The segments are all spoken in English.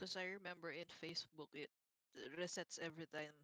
Because I remember in Facebook it resets every time.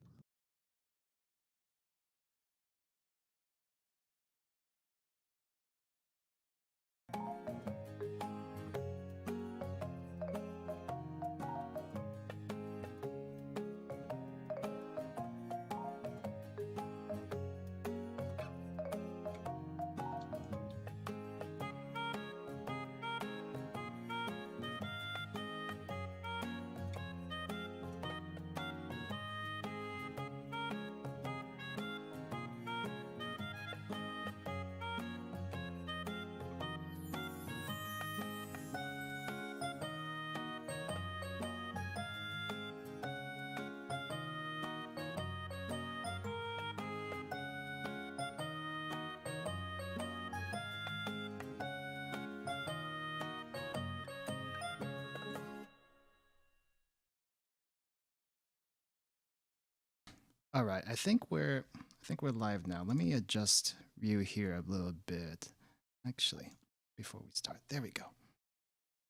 All right, I think we're live now. Let me adjust view here a little bit. Actually, before we start, there we go.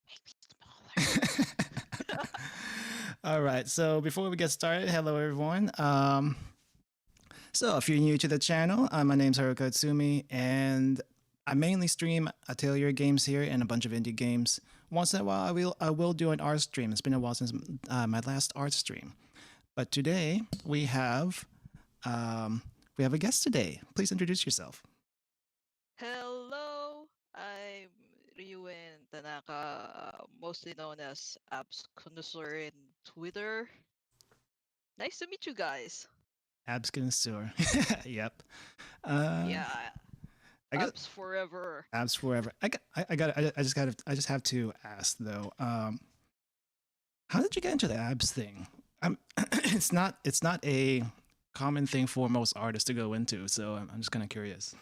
Maybe smaller. All right, so before we get started, hello everyone. So if you're new to the channel, my name's Haruka Itsumi, and I mainly stream Atelier games here and a bunch of indie games. Once in a while, I will do an art stream. It's been a while since my last art stream, but today um, we have a guest today. Please introduce yourself. Hello, I'm Ryuuen Tanaka, mostly known as Abs Connoisseur in Twitter. Nice to meet you guys. Abs Connoisseur. Yep. Uh, Yeah, I guess Abs forever. abs forever. I just have to ask though. How did you get into the abs thing? It's not a common thing for most artists to go into, so I'm just kind of curious.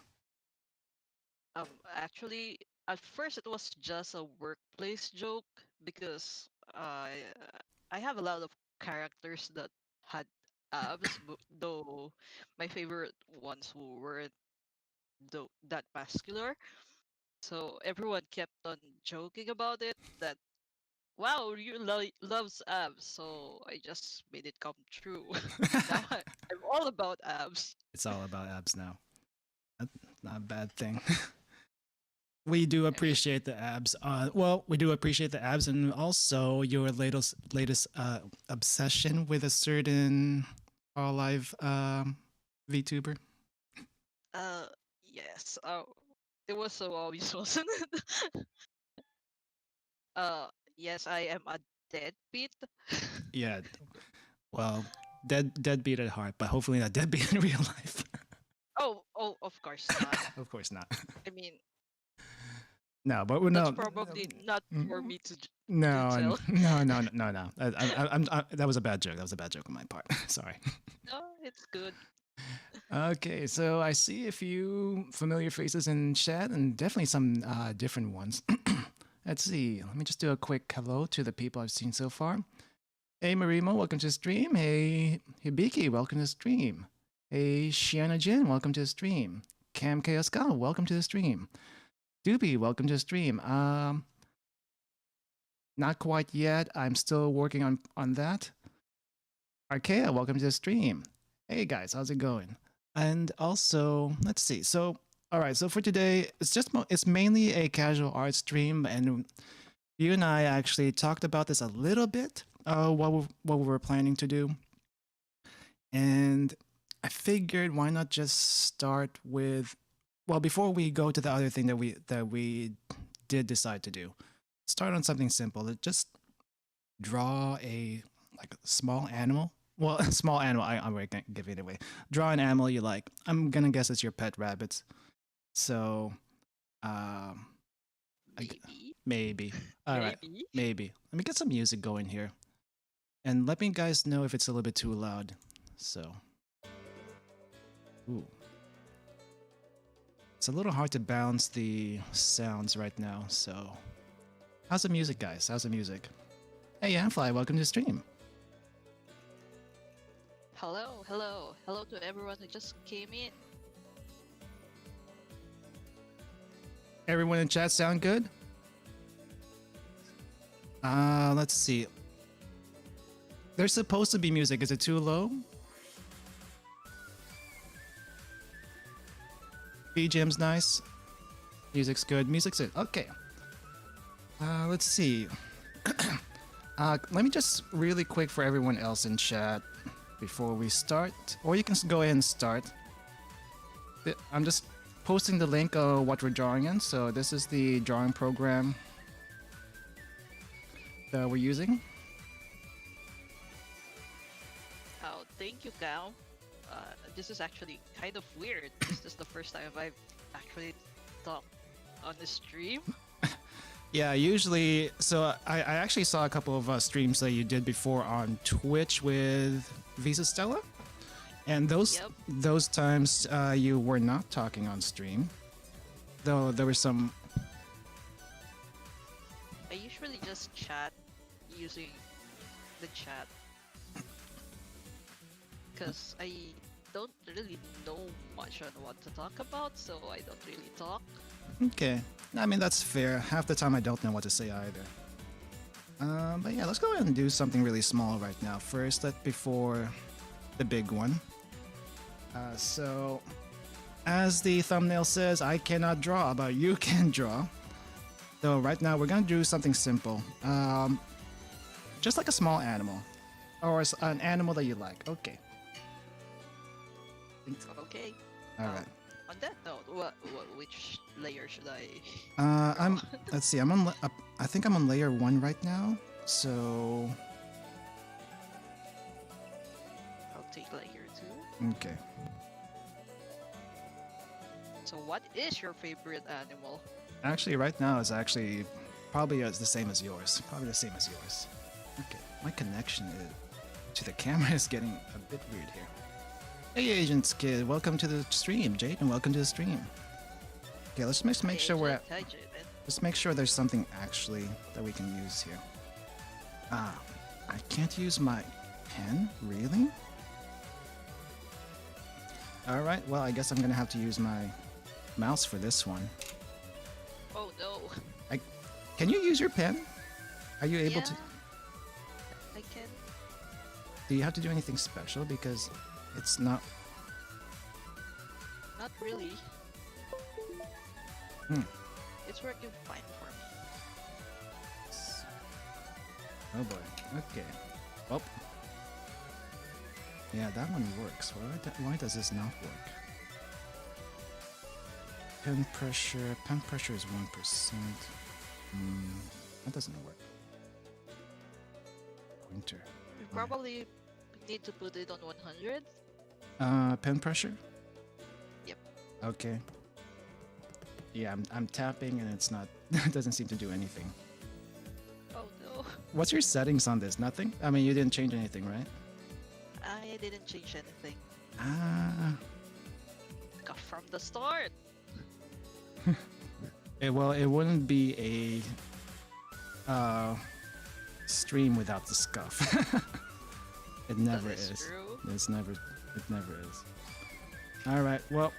Actually, at first it was just a workplace joke because I have a lot of characters that had abs, though my favorite ones weren't that muscular. So everyone kept on joking about it that wow, you loves abs. So I just made it come true. Now I'm all about abs. It's all about abs now. That's not a bad thing. We do I mean, appreciate the abs. Well, we do appreciate the abs, and also your latest obsession with a certain all live VTuber. yes. It was so obvious, wasn't it? Yes, I am a deadbeat. Yeah, well, deadbeat at heart, but hopefully not deadbeat in real life. Oh, of course not. Of course not. I mean, No, but we're that's no. probably not for me to No, tell. no. That was a bad joke. That was a bad joke on my part. Sorry. No, it's good. Okay, so I see a few familiar faces in chat and definitely some different ones. Let's see. Let me just do a quick hello to the people I've seen so far. Hey, Marimo, welcome to the stream. Hey, Hibiki, welcome to the stream. Hey, Shiana Jin, welcome to the stream. Cam Kaoska, welcome to the stream. Doobie, welcome to the stream. Not quite yet. I'm still working on that. Arkea, welcome to the stream. Hey guys, how's it going? And also, let's see. So, all right. So for today, it's mainly a casual art stream, and you and I actually talked about this a little bit. What we were planning to do, and I figured why not just start with, well, before we go to the other thing that we did decide to do, start on something simple. Just draw a small animal. Well, a small animal. I'm going to give it away. Draw an animal you like. I'm gonna guess it's your pet rabbits. So, um, Maybe, maybe. All right, maybe. maybe. Let me get some music going here, and let me guys know if it's a little bit too loud. So, ooh, it's a little hard to balance the sounds right now. So, how's the music, guys? How's the music? Hey, Amfly, welcome to the stream. Hello to everyone who just came in. Everyone in chat sound good? Let's see. There's supposed to be music. Is it too low? BGM's nice. Music's good. Music's good. Okay. Let's see. Let me just really quick for everyone else in chat before we start. Or you can go ahead and start. I'm just posting the link of what we're drawing in. So this is the drawing program that we're using. Oh, thank you, Cal. This is actually kind of weird. This is the first time I've actually talked on the stream. Yeah, usually. So I actually saw a couple of streams that you did before on Twitch with Visa Stella, and those times you were not talking on stream, though there were some. I usually just chat using the chat because I don't really know much on what to talk about, so I don't really talk. Okay, I mean that's fair. Half the time I don't know what to say either. But yeah, let's go ahead and do something really small right now. First, before the big one. So, as the thumbnail says, I cannot draw, but you can draw. So right now we're gonna do something simple. Just like a small animal, or an animal that you like. Okay. Okay. All right. On that note, which layer should I? I'm. Let's see. I'm on. I think I'm on layer 1 right now. So. I'll take layer 2. Okay. So, what is your favorite animal? Actually, right now is actually probably the same as yours. Probably the same as yours. Okay. My connection to the camera is getting a bit weird here. Hey, Agents Kid, welcome to the stream. Jaden, welcome to the stream. Okay, let's make sure we're at. Let's make sure there's something actually that we can use here. I can't use my pen? Really? Alright, well, I guess I'm gonna have to use my mouse for this one. Oh no. Can you use your pen? Are you able to? I can. Do you have to do anything special? Because it's not. Not really. It's working fine for me. Oh boy. Okay. Well. Yeah, that one works. Why does this not work? Pen pressure. Pen pressure is 1%. That doesn't work. Pointer. You probably need to put it on 100. Pen pressure? Yep. Okay. Yeah, I'm tapping and it's not. It doesn't seem to do anything. Oh no. What's your settings on this? Nothing? I mean, you didn't change anything, right? I didn't change anything. Got from the start. Well, it wouldn't be a stream without the scuff. It never That is is. true. It never is. All right. Well,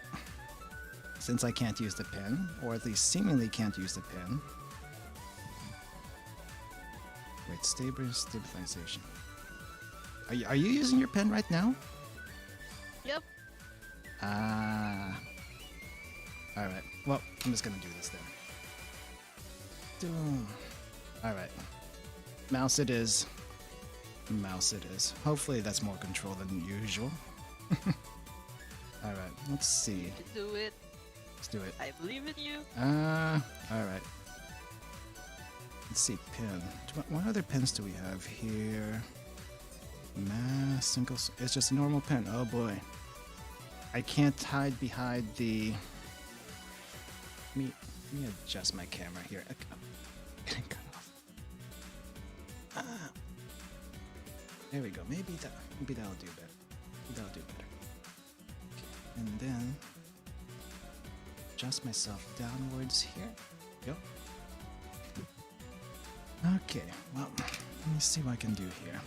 since I can't use the pen, or at least seemingly can't use the pen. Wait, stabilization. Are you using your pen right now? Yep. All right. Well, I'm just gonna do this then. Doom. All right. Mouse it is. Mouse it is. Hopefully that's more control than usual. All right. Let's see. You can do it. Let's do it. I believe in you. All right. Let's see. Pen. What other pens do we have here? Mass single. It's just a normal pen. Oh boy. I can't hide behind the. Let me adjust my camera here. I'm getting cut off. There we go. Maybe that'll do better. That'll do better. Okay. And then adjust myself downwards here. Yep. Okay. Well, let me see what I can do here.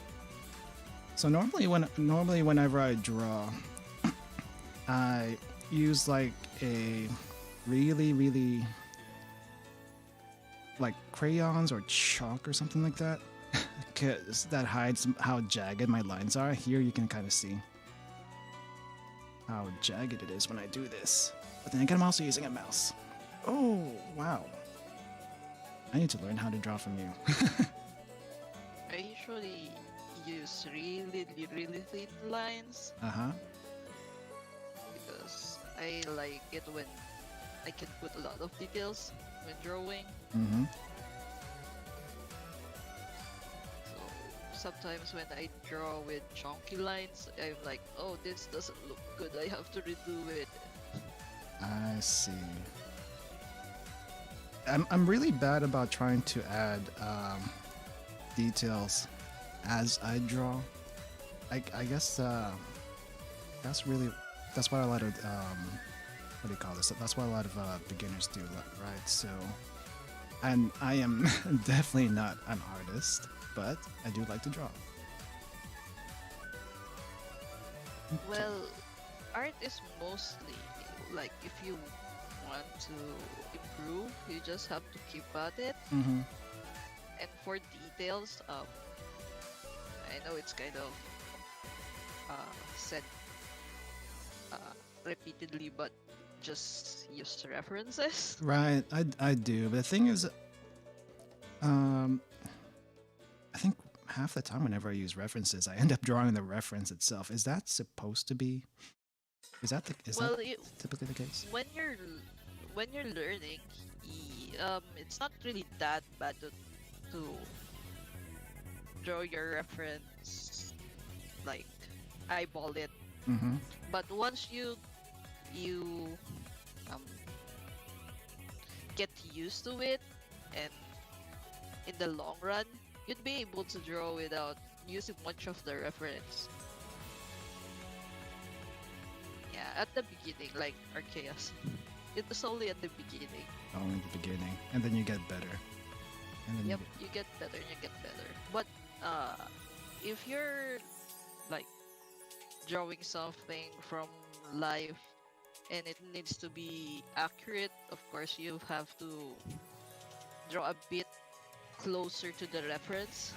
So normally whenever I draw, I use like a really like crayons or chalk or something like that. because that hides how jagged my lines are. Here you can kind of see how jagged it is when I do this. But then again, I'm also using a mouse. Oh, wow. I need to learn how to draw from you. I usually use really thin lines Uh-huh. because I like it when I can put a lot of details when drawing. Mm-hmm. So sometimes when I draw with chunky lines, I'm like, oh, this doesn't look good. I have to redo it. I see. I'm really bad about trying to add details as I draw. I guess that's why a lot of what do you call this? That's why a lot of beginners do, right? So, and I am definitely not an artist, but I do like to draw. Well, art is mostly like if you want to improve, you just have to keep at it. Mm-hmm. And for details, I know it's kind of said uh, repeatedly, but just use references. Right, I do. But the thing is, um, I think half the time whenever I use references, I end up drawing the reference itself. Is that supposed to be? Is Well, that typically the case? when you're learning, it's not really that bad to draw your reference, like eyeball it. Mm-hmm. But once you um, get used to it, and in the long run, you'd be able to draw without using much of the reference. Yeah, at the beginning, like Arceus, it was only at the beginning. Only the beginning, and then you get better. And then Yep, you get better and you get better. But uh, if you're like drawing something from life and it needs to be accurate, of course you have to draw a bit closer to the reference.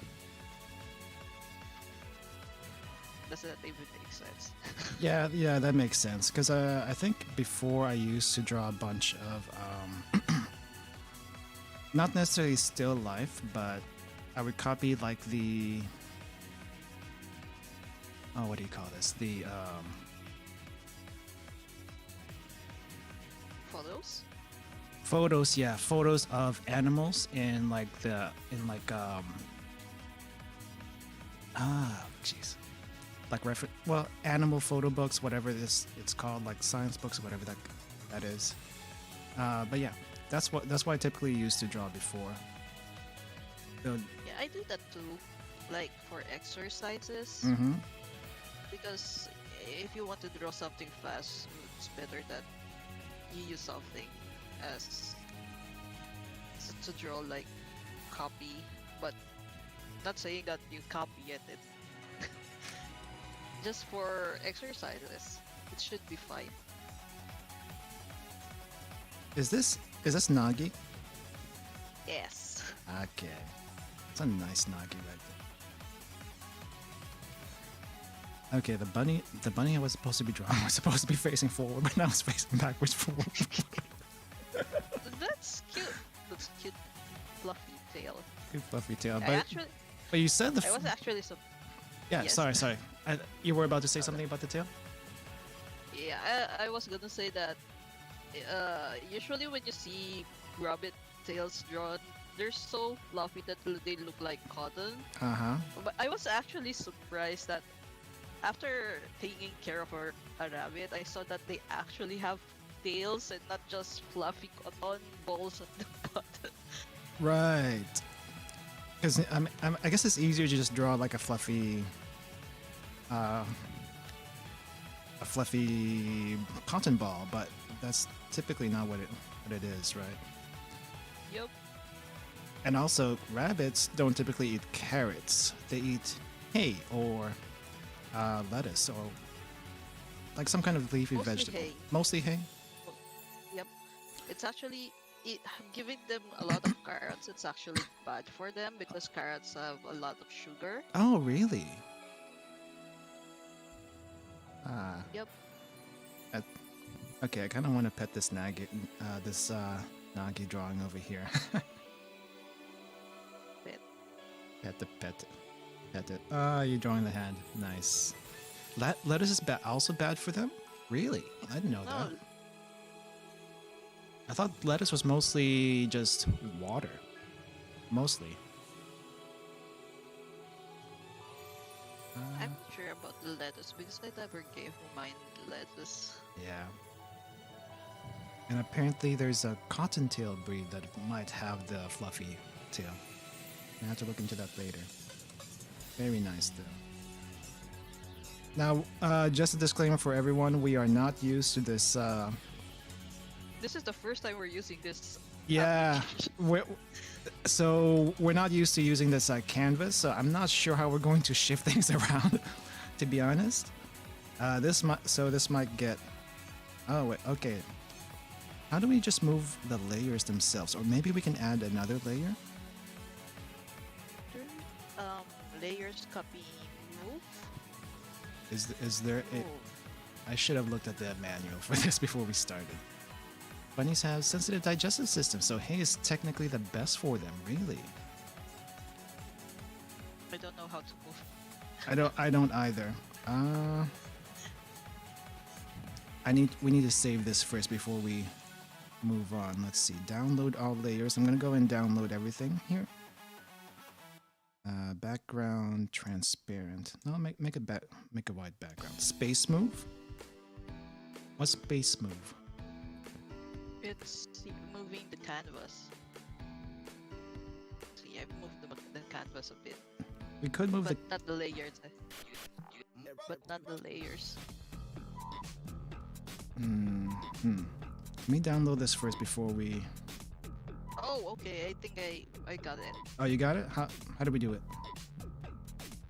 Does that even make sense? yeah, that makes sense. Because I think before I used to draw a bunch of not necessarily still life, but I would copy like the what do you call this? The Photos? photos, yeah, photos of animals in jeez, like animal photo books, whatever it's called, like science books or whatever that is. But yeah, that's why I typically used to draw before. So, Yeah, I do that too. Like for exercises, mm-hmm. because if you want to draw something fast, it's better that you use something as to draw like copy, but not saying that you copy it. Just for exercises, it should be fine. Is this Nagi? Yes. Okay, it's a nice Nagi right there. Okay, the bunny I was supposed to be drawing was supposed to be facing forward, but now it's facing backwards forward. That's cute. That's cute, fluffy tail. Good fluffy tail, I but you said I was actually so. yeah. Yes. Sorry. You were about to say something about the tail. Yeah, I was gonna say that. Usually when you see rabbit tails drawn, they're so fluffy that they look like cotton. Uh huh. But I was actually surprised that after taking care of a rabbit, I saw that they actually have tails and not just fluffy cotton balls at the bottom. Right. Because I guess it's easier to just draw like a fluffy cotton ball, but that's typically not what it is, right? Yep. And also, rabbits don't typically eat carrots. They eat hay or lettuce or like some kind of leafy Mostly vegetable. hay. Mostly hay. Yep. It's actually it, giving them a lot of carrots, it's actually bad for them because carrots have a lot of sugar. Oh, really? Ah, Yep. uh, okay. I kind of want to pet this Nagi drawing over here. But Pet it, pet it, pet it. Ah, you're drawing the hand. Nice. Lettuce is also bad for them? Really? I didn't know that. no, I thought lettuce was mostly just water. Mostly. I'm not sure about the lettuce because I never gave mine lettuce. Yeah. And apparently there's a cottontail breed that might have the fluffy tail. I have to look into that later. Very nice though. Now, just a disclaimer for everyone, we are not used to this This is the first time we're using this. yeah, application. we're not used to using this canvas, so I'm not sure how we're going to shift things around, to be honest. This might get. Oh wait, okay. How do we just move the layers themselves, or maybe we can add another layer? Layers copy move. Is there? Oh, I should have looked at the manual for this before we started. Bunnies have sensitive digestive systems, so hay is technically the best for them. Really? I don't know how to move. I don't either. We need to save this first before we move on. Let's see. Download all layers. I'm gonna go and download everything here. Background transparent. No, make a white background. Space move. What's space move? It's moving the canvas. See, I've moved the canvas a bit, We could move but not the layers. But not the layers. Let me download this first before we. Oh, okay. I think I got it. Oh, you got it? How do we do it?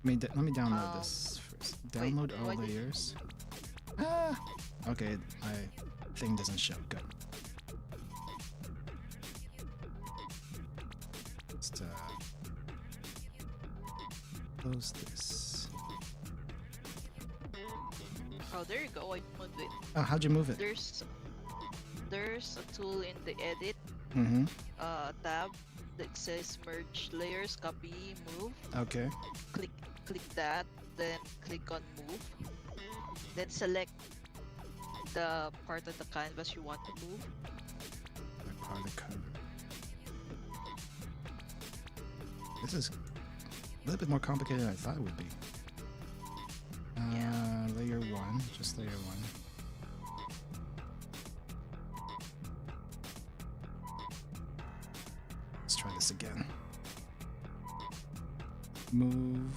Let me download this first. Wait, Download all why did- layers. Ah! Okay, my thing doesn't show. Good. Just close this. Oh, there you go. I moved it. Oh, how'd you move it? There's a tool in the edit Mm-hmm. tab that says merge layers, copy, move. Okay. Click that, then click on move. Then select the part of the canvas you want to move. My part of the cover. This is a little bit more complicated than I thought it would be. Yeah. Layer 1, just layer 1. Let's try this again. Move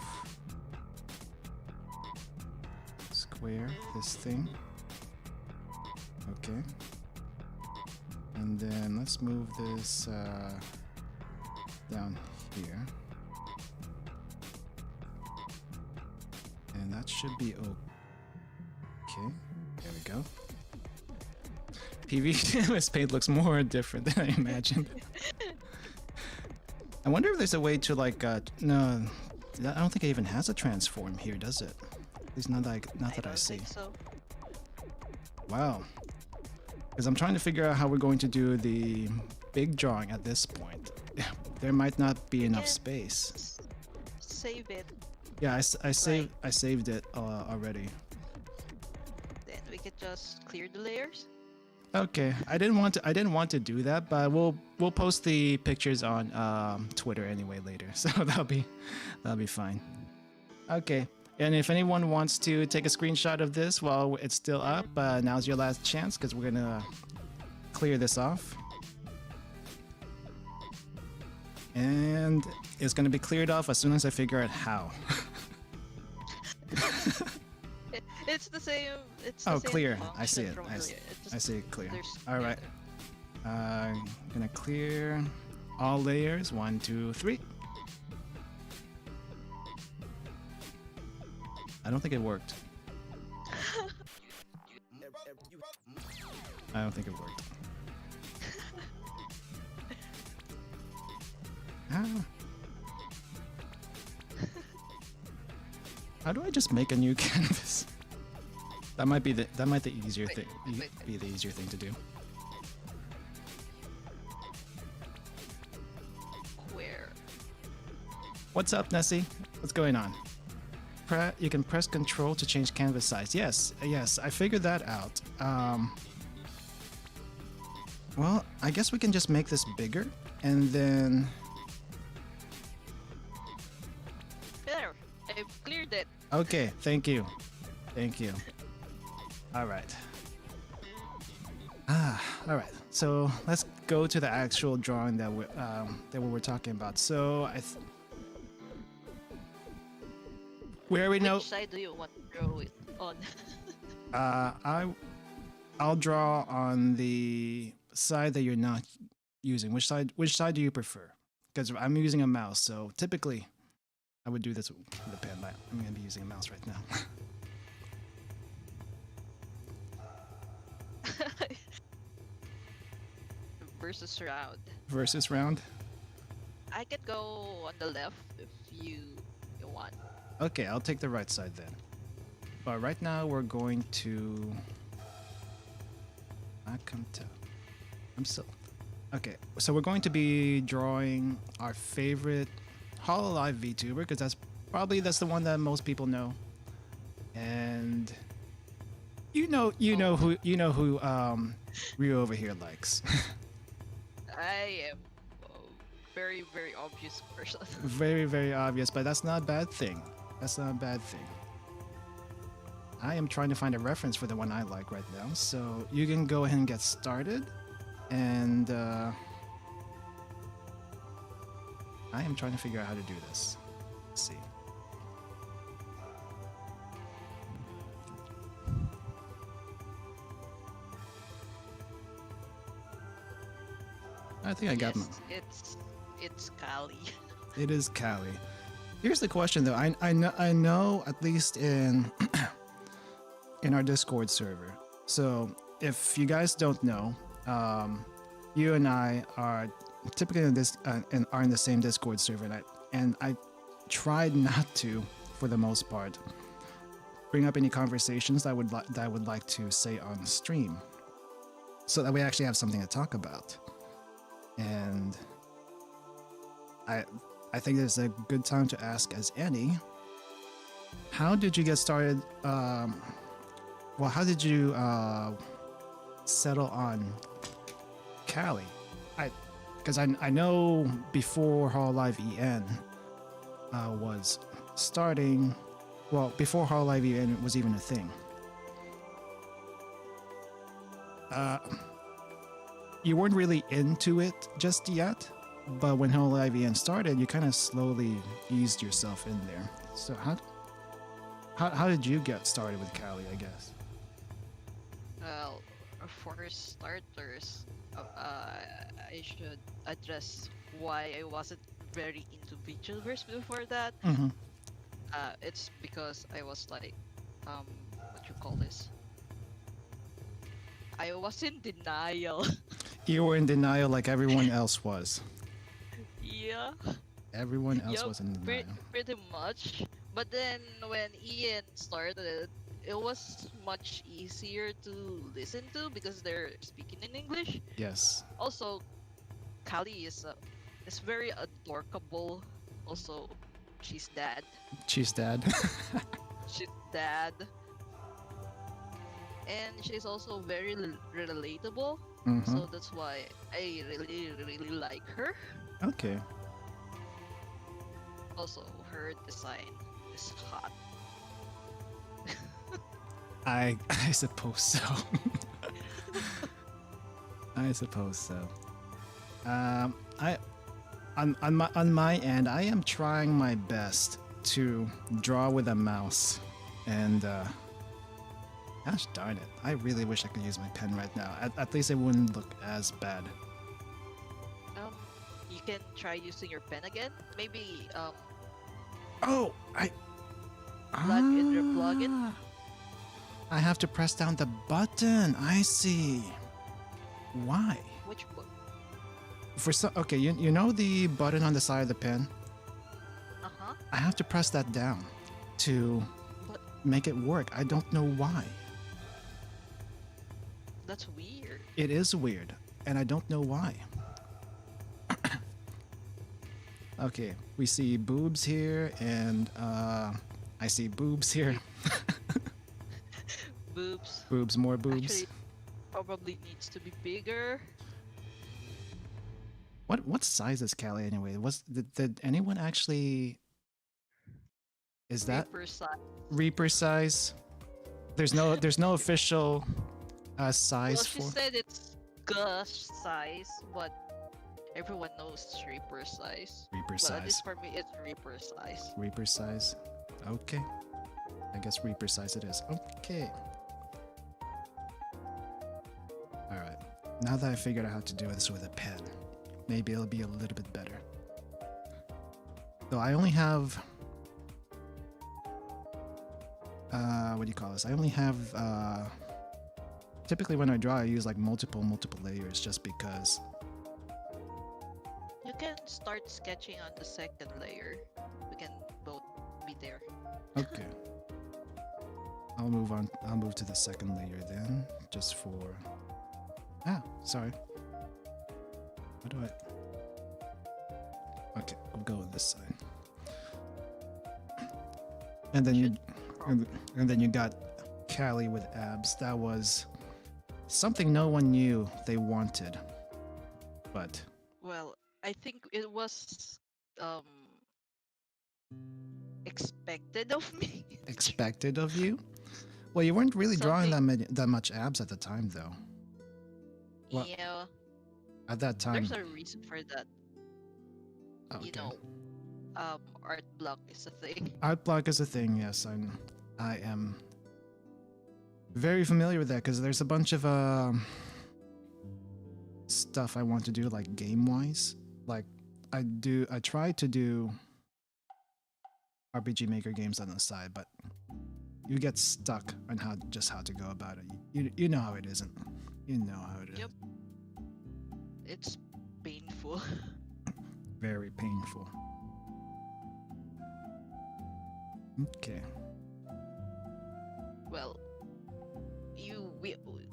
square this thing. Okay. And then let's move this down here. And that should be okay. There we go. PV paint looks more different than I imagined. I wonder if there's a way to like no, I don't think it even has a transform here, does it? At least not that I don't see. think so. Wow. Because I'm trying to figure out how we're going to do the big drawing at this point. There might not be enough Yeah. space. Save it. Yeah, I saved it already. Then we could just clear the layers. Okay, I didn't want to do that, but we'll post the pictures on Twitter anyway later, so that'll be fine. Okay, and if anyone wants to take a screenshot of this while it's still up, now's your last chance because we're gonna clear this off, and it's gonna be cleared off as soon as I figure out how. It's the same. It's the Oh, same clear. I see function it. from I see, earlier. It's I just see it clear. there's- All right. Gonna clear all layers. 1, 2, 3. I don't think it worked. I don't think it worked. Ah, how do I just make a new canvas? That might be the easier Wait, thing. wait, Be the easier thing to do. where? What's up, Nessie? What's going on? You can press Control to change canvas size. Yes, yes, I figured that out. Well, I guess we can just make this bigger, and then... There, I've cleared it. Okay, thank you. Thank you. All right. All right. So let's go to the actual drawing that we were talking about. So we already know. Which side do you want to draw it on? I'll draw on the side that you're not using. Which side do you prefer? Because I'm using a mouse, so typically I would do this with a pen, but I'm gonna be using a mouse right now. Versus round. Versus round. I could go on the left if you want. Okay, I'll take the right side then. But right now we're going to... I'm still... Okay, so we're going to be drawing our favorite Hololive VTuber, because that's the one that most people know. And you know who Ryu over here likes. I am a very, very obvious person. Very, very obvious, but that's not a bad thing. That's not a bad thing. I am trying to find a reference for the one I like right now, so you can go ahead and get started. And I am trying to figure out how to do this. Let's see. I think I got Yes, it's Kali. It is Callie. Here's the question though. I know at least in in our Discord server. So if you guys don't know, you and I are typically in this and are in the same Discord server, and I tried not to, for the most part, bring up any conversations that I would like to say on stream, so that we actually have something to talk about. And I think it's a good time to ask as any, how did you get started? Well, how did you settle on Callie? Because I know before Hololive EN was starting, well, before Hololive EN was even a thing. You weren't really into it just yet, but when Hololive EN started, you kind of slowly eased yourself in there. So how did you get started with Callie, I guess? Well, for starters, I should address why I wasn't very into VTubers before that. Mm-hmm. It's because I was like, what you call this? I was in denial. You were in denial like everyone else was. Yeah. Everyone else Yup, was in denial. pretty much. But then when Ian started, it was much easier to listen to because they're speaking in English. Yes. Also, Kali is very adorable. Also, she's dad. She's dead. She's dad. And she's also very relatable. Mm-hmm. So that's why I really, really like her. Okay. Also, her design is hot. I suppose so. I suppose so. On my end, I am trying my best to draw with a mouse, and gosh darn it, I really wish I could use my pen right now. At least it wouldn't look as bad. You can try using your pen again. Maybe Oh, plug in your plugin. Ah, I have to press down the button. I see. Why? Which book? For some, okay, you know the button on the side of the pen? Uh-huh. I have to press that down to But make it work. I don't know why. that's weird. It is weird, and I don't know why. Okay, we see boobs here, and I see boobs here. Boobs. Boobs, more boobs. Actually, probably needs to be bigger. What size is Callie anyway? Did anyone actually? Is that Reaper size. Reaper size? There's no official Well, size she for said it's Gush size, but everyone knows it's Reaper size. Reaper Well, at size. least for me, it's Reaper size. Reaper size. Okay. I guess Reaper size it is. Okay. All right. Now that I figured out how to do this with a pen, maybe it'll be a little bit better. So I only have what do you call this? I only have typically when I draw I use like multiple layers just because. You can start sketching on the second layer. We can both be there. Okay. I'll move on. I'll move to the second layer then, just for. Ah, sorry. What do I? Okay, we'll go with this side. And then you, and then you got Callie with abs. That was something no one knew they wanted, but Well, I think it was um expected of me. expected of you. Well, you weren't really drawing Something. that much abs at the time, though. What Yeah, at that time? there's a reason for that. Oh, You okay. know, art block is a thing. Art block is a thing. Yes, I am very familiar with that because there's a bunch of stuff I want to do like game wise. Like I try to do RPG Maker games on the side, but you get stuck on how to go about it. You know how it isn't. You know how it is. Yep. It's painful. Very painful. Okay. Well,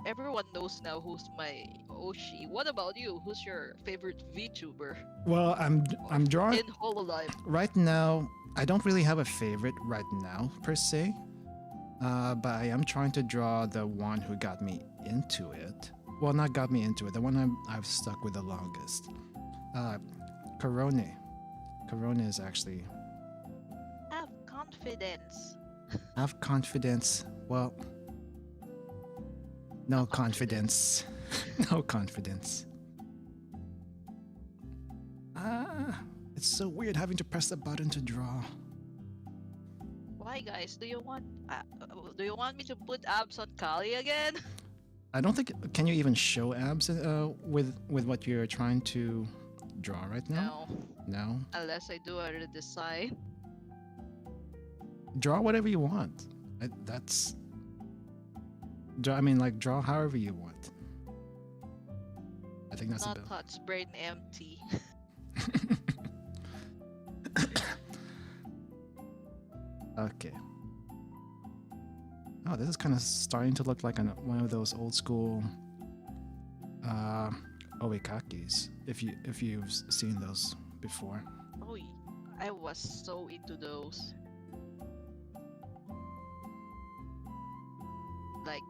everyone knows now who's my Oshi. What about you? Who's your favorite VTuber Well, I'm drawing in Hololive? right now. I don't really have a favorite right now per se, but I am trying to draw the one who got me into it. Well, not got me into it. The one I've stuck with the longest. Corone. Corone is actually Have confidence. have confidence. Well, no confidence. No confidence. It's so weird having to press the button to draw. Why, guys? Do you want me to put abs on Kali again? I don't think. Can you even show abs with what you're trying to draw right now? No, No. unless I do a redesign. Draw whatever you want. That's. I mean, like draw however you want. I think that's Not about. touch, brain empty. Okay. Oh, this is kind of starting to look like one of those old school oikakis. If you've seen those before. Oh, I was so into those. Like,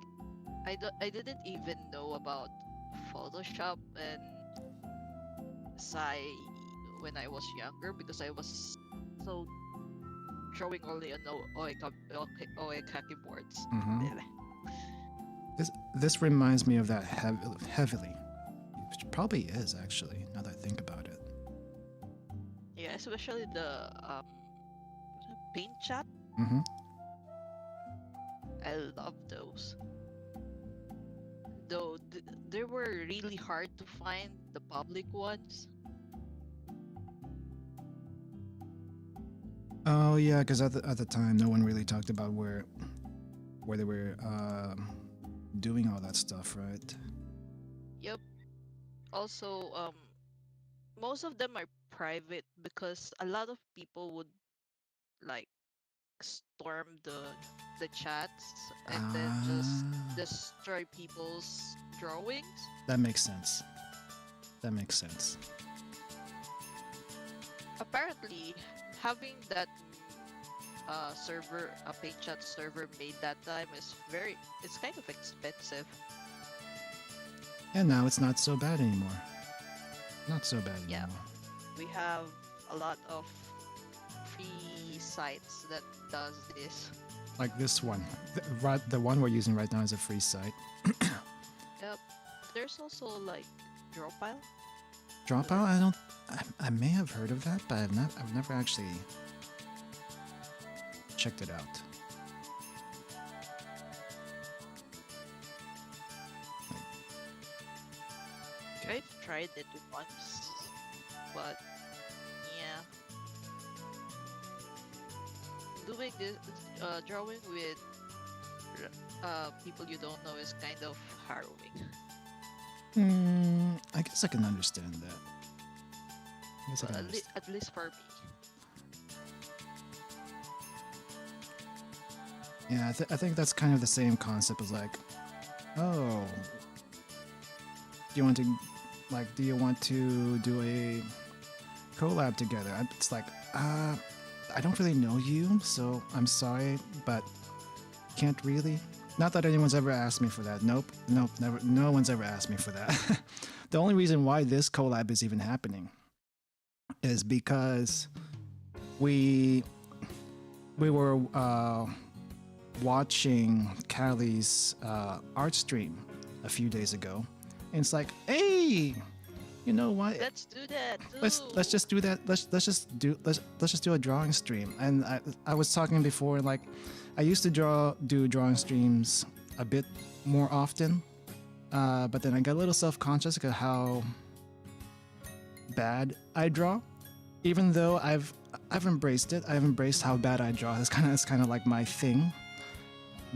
I didn't even know about Photoshop and Sai when I was younger because I was so drawing only on oikaki boards. Hmm. This reminds me of that heavily, which probably is actually. Now that I think about it. Yeah, especially the paint chat. Mm-hmm. I love those. Though they were really hard to find the public ones. Oh yeah, because at the time, no one really talked about where they were doing all that stuff, right? Yep. Also, most of them are private because a lot of people would like storm the chats and then just Ah, destroy people's drawings. that makes sense. That makes sense. Apparently, having that server, a paid chat server made that time is very, it's kind of expensive. And now it's not so bad anymore. Not so bad Yeah, anymore. we have a lot of free sites that does this. Like this one. The one we're using right now is a free site. Yep. There's also like Drawpile. Dropout? There. I don't. I may have heard of that, but I've not. I've never actually checked it out. Okay. I've tried it once, but yeah, doing this drawing with people you don't know is kind of harrowing. I guess I can understand that. I guess I Well, can understand. at least for me. Yeah, I think that's kind of the same concept as like, oh, do you want to, like, do you want to do a collab together? It's like, I don't really know you, so I'm sorry, but can't really. Not that anyone's ever asked me for that. Nope, nope, never. No one's ever asked me for that. The only reason why this collab is even happening is because we we were watching Callie's art stream a few days ago, and it's like, hey, you know what? Let's do that Let's too. just do that. Let's just do a drawing stream. And I was talking before, like, I used to do drawing streams a bit more often, but then I got a little self conscious because how bad I draw. Even though I've embraced it. I've embraced how bad I draw. It's kind of like my thing.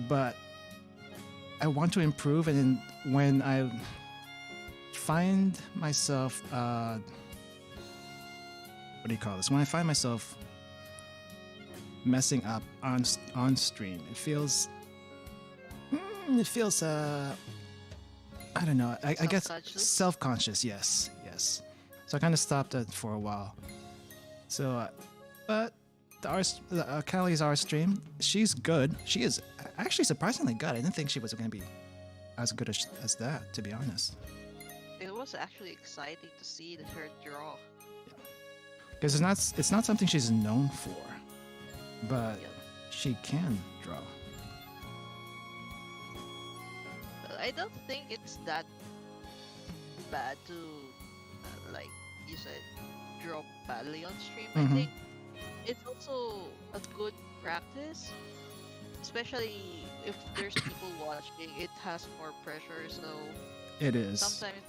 But I want to improve, and then when I find myself what do you call this? When I find myself messing up on stream, it feels I don't know. I guess Self-conscious. self-conscious. Yes, yes. So I kind of stopped it for a while. So, but Callie's art stream, she's good. She is actually surprisingly good. I didn't think she was going to be as good as that, to be honest. It was actually exciting to see her draw. Because it's not something she's known for, but Yep. she can draw. I don't think it's that bad to, like you said, draw badly on stream. I Mm-hmm. think it's also a good practice, especially if there's people watching. It has more pressure, so It is. sometimes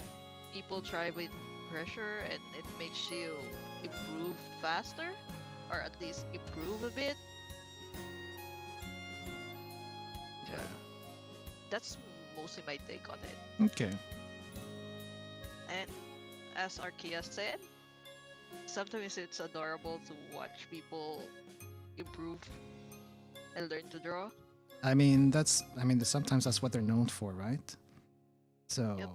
people try with pressure and it makes you improve faster, or at least improve a bit. Yeah. That's mostly my take on it. Okay. And as Arkia said, sometimes it's adorable to watch people improve and learn to draw. Sometimes that's what they're known for, right? So, Yep.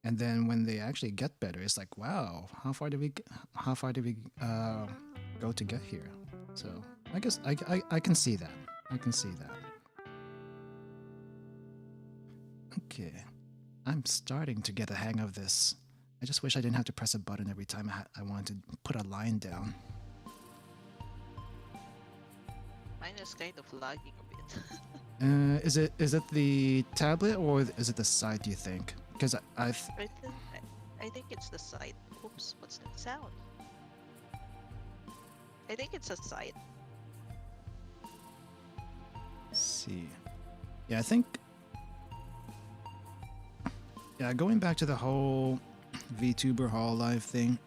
and then when they actually get better, it's like, wow, how far did we go to get here? So, I guess I can see that. I can see that. Okay. I'm starting to get a hang of this. I just wish I didn't have to press a button every time I wanted to put a line down. Mine is kind of lagging a bit. Is it the tablet or is it the site? Do you think? Because I think it's the site. Oops, what's that sound? I think it's a site. see. Yeah, I think. Yeah, going back to the whole VTuber Hall Live thing.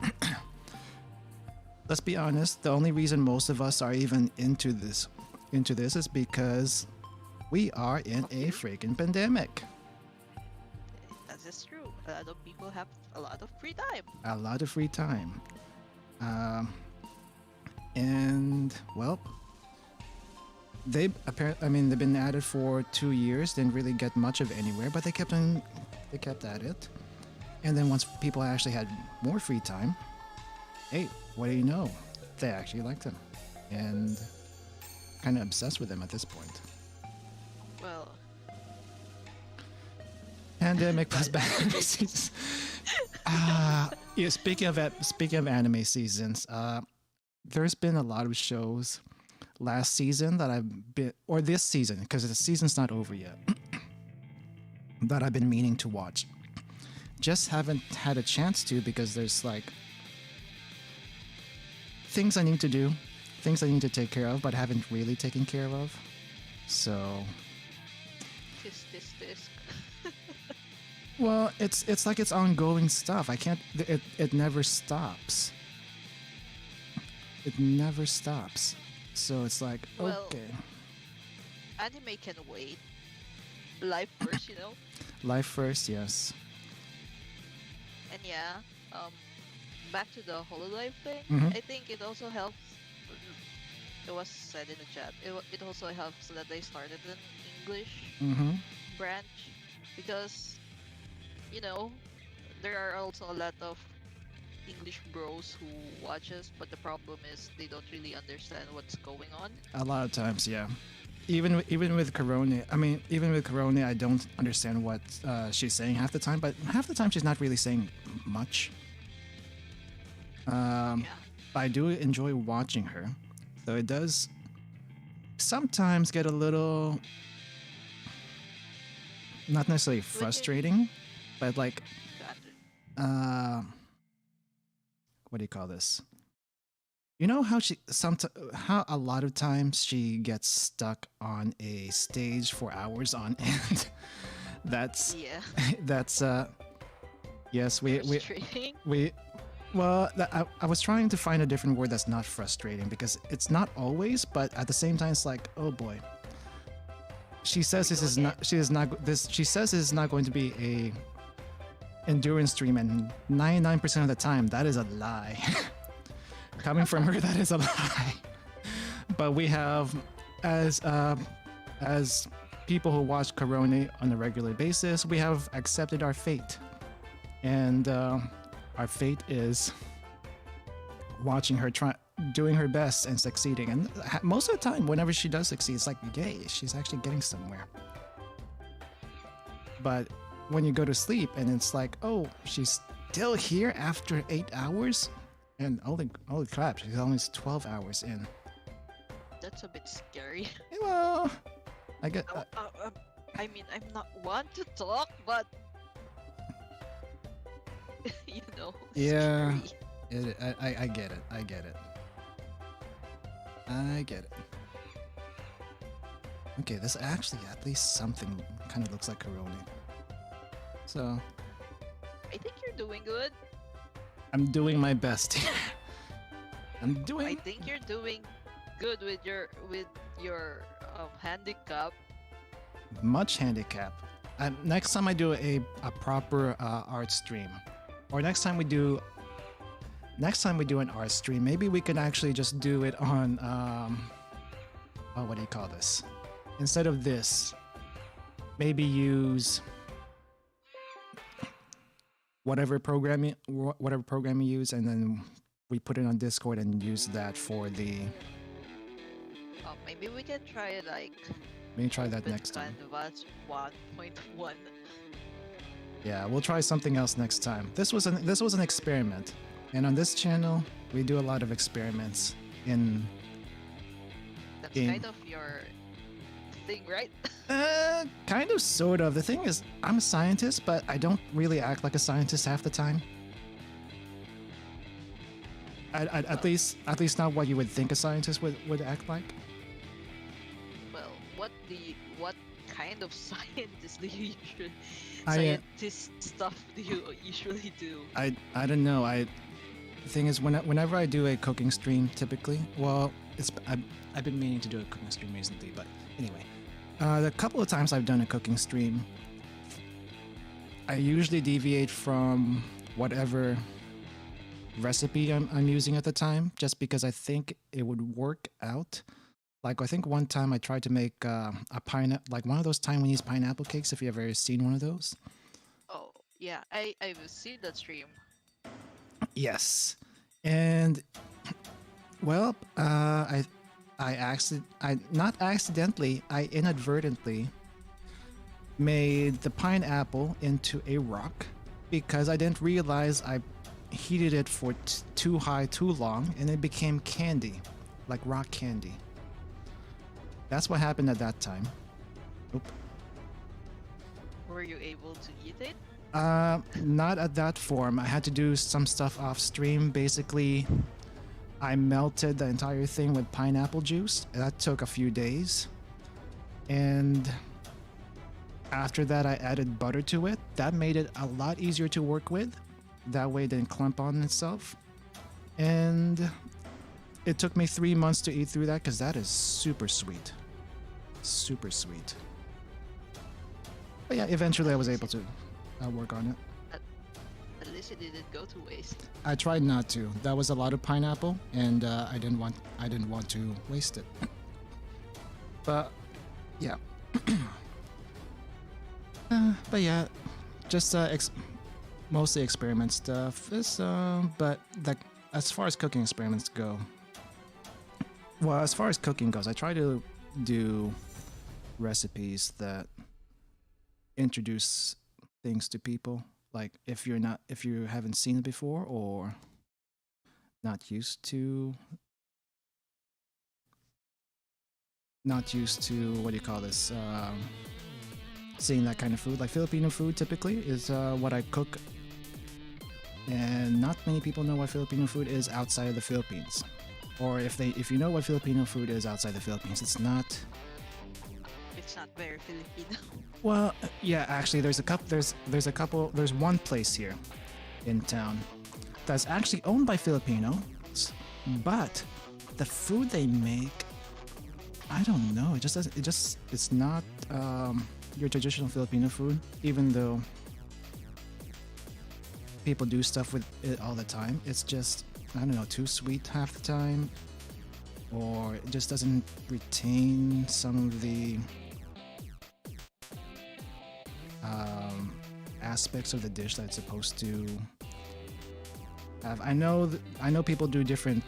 Let's be honest. The only reason most of us are even into this is because we are in a Okay. freaking pandemic. That's the is true. A lot of people have a lot of free time. A lot of free time. Um, and well, they apparently, I mean, they've been at it for 2 years. Didn't really get much of anywhere, but they kept on. They kept at it. And then once people actually had more free time, hey, what do you know? They actually liked him, and kind of obsessed with him at this point. Well, Pandemic plus but bad anime seasons. Yeah. Speaking of anime seasons, there's been a lot of shows last season that I've been, or this season, because the season's not over yet, that I've been meaning to watch. Just haven't had a chance to because there's like things I need to do, things I need to take care of, but haven't really taken care of. So, this. well, it's like it's ongoing stuff. I can't. It never stops. It never stops. So it's like, Well, okay, anime can wait. Life first, you know. life first, yes. And yeah, back to the Hololive thing. Hmm. I think it also helps. It was said in the chat. It also helps that they started an English Hmm. branch because you know there are also a lot of English bros who watch us, but the problem is they don't really understand what's going on. A lot of times, yeah. Even with Corona, I mean, even with Corona, I don't understand what she's saying half the time. But half the time, she's not really saying much. Yeah. I do enjoy watching her, though it does sometimes get a little, not necessarily When you frustrating, but like, got it. uh, what do you call this? You know how how a lot of times she gets stuck on a stage for hours on end. that's Yeah. that's yes, Frustrating. we well, I was trying to find a different word that's not frustrating because it's not always, but at the same time it's like, oh boy. She says We this go is again. not she is not this she says this is not going to be a endurance stream, and 99% of the time that is a lie. Coming from her, that is a lie. But we have, as people who watch Corona on a regular basis, we have accepted our fate, and our fate is watching her doing her best and succeeding. And most of the time, whenever she does succeed, it's like, yay, she's actually getting somewhere. But when you go to sleep and it's like, oh, she's still here after 8 hours, and holy crap, she's only 12 hours in. That's a bit scary. Well, I get. I mean, I'm not one to talk, but Yeah. scary. I get it. I get it. I get it. Okay, this actually at least something kind of looks like Corona. So I think you're doing good. I'm doing my best here. I'm I doing think you're doing good with your handicap. much handicap. Next time I do a proper art stream, or next time we do an art stream, maybe we can actually just do it on oh, what do you call this? Instead of this, maybe use whatever program you use, and then we put it on Discord and use that for the. Maybe we can try like Maybe try that Open next time. Canvas 1.1. Yeah, we'll try something else next time. This was an experiment, and on this channel we do a lot of experiments in. That's In- kind of your thing, right? Kind of, sort of. The thing is, I'm a scientist, but I don't really act like a scientist half the time. At least not what you would think a scientist would act like. Well, what kind of scientist do you usually I stuff do you usually do? I don't know. The thing is, whenever I do a cooking stream, typically, well, I've been meaning to do a cooking stream recently, but anyway, the couple of times I've done a cooking stream, I usually deviate from whatever recipe I'm using at the time, just because I think it would work out. Like I think one time I tried to make a pineapple, like one of those Taiwanese pineapple cakes. If you ever seen one of those, Oh, yeah, I've seen that stream. yes. And well, I not accidentally, I inadvertently made the pineapple into a rock because I didn't realize I heated it for too high too long, and it became candy, like rock candy. That's what happened at that time. Oop. Were you able to eat it? Not at that form. I had to do some stuff off stream. Basically, I melted the entire thing with pineapple juice. That took a few days. And after that, I added butter to it. That made it a lot easier to work with. That way it didn't clump on itself. And it took me 3 months to eat through that because that is super sweet. Super sweet. But yeah, eventually I was able to work on it. At, at least it didn't go to waste. I tried not to. That was a lot of pineapple, and I didn't want to waste it. But yeah, but yeah, just mostly experiment stuff. But like as far as cooking experiments go, well, as far as cooking goes, I try to do recipes that introduce things to people. Like if you haven't seen it before or not used to what do you call this seeing that kind of food. Like Filipino food typically is what I cook, and not many people know what Filipino food is outside of the Philippines. Or if you know what Filipino food is outside the Philippines, it's not. It's not very Filipino. Well, yeah, actually, there's one place here in town that's actually owned by Filipinos, but the food they make, I don't know. It just doesn't. It's not your traditional Filipino food, even though people do stuff with it all the time. It's just, I don't know, too sweet half the time, or it just doesn't retain some of the aspects of the dish that it's supposed to have. I know people do different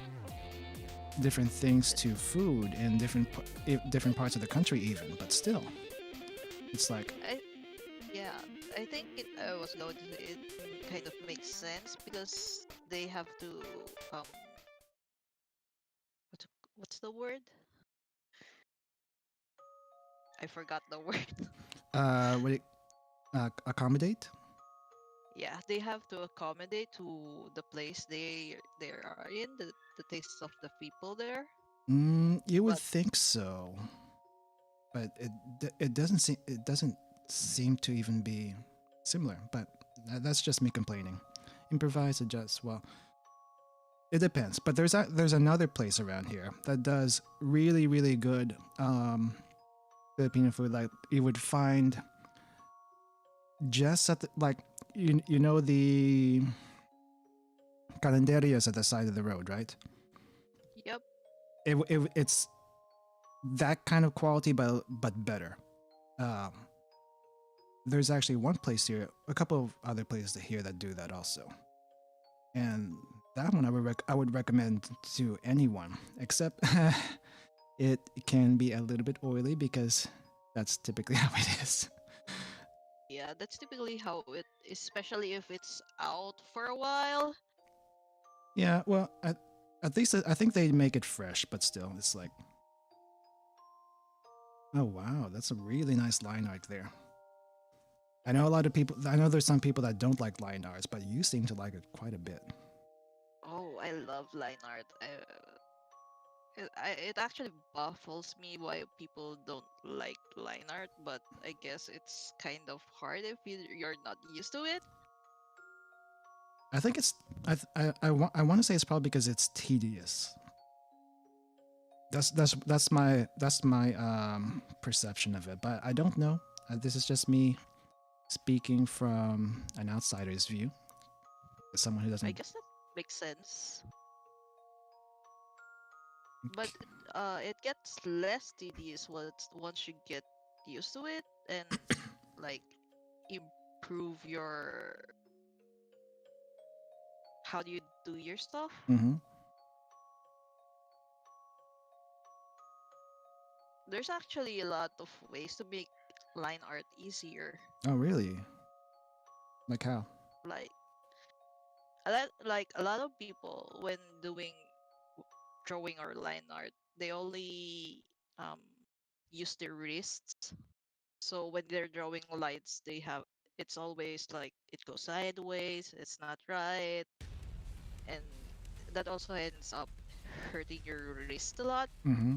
things to food in different parts of the country, even, but still, it's like Yeah, I think I was going to say it kind of makes sense because they have to um what's the word? I forgot the word. what it, accommodate. Yeah, they have to accommodate to the place they are in, the tastes of the people there. You would But think so, but it doesn't seem to even be similar. But that's just me complaining. Improvise, adjust. Well, it depends. But there's another place around here that does really really good Filipino food. Like you would find just at the, like you know the calenderias at the side of the road, right? yep, It's that kind of quality, but better. Um, there's actually one place here, a couple of other places here that do that also, and that one I would recommend to anyone, except it can be a little bit oily because that's typically how it is. yeah, that's typically how it, especially if it's out for a while. Yeah, well, at least I think they make it fresh, but still, it's like, oh wow, that's a really nice line art there. I know a lot of people. I know there's some people that don't like line arts, but you seem to like it quite a bit. Oh, I love line art. It actually baffles me why people don't like line art, but I guess it's kind of hard if you're not used to it. I think it's. I want to say it's probably because it's tedious. That's my perception of it, but I don't know. This is just me speaking from an outsider's view, someone who I doesn't. guess that makes sense. But it gets less tedious once you get used to it and like improve your how do you do your stuff. Mm-hmm. There's actually a lot of ways to make line art easier. Oh, really? Like how? Like a lot of people when doing drawing or line art, they only um use their wrists. So when they're drawing lines, they have it's always like it goes sideways, it's not right, and that also ends up hurting your wrist a lot. Mm-hmm.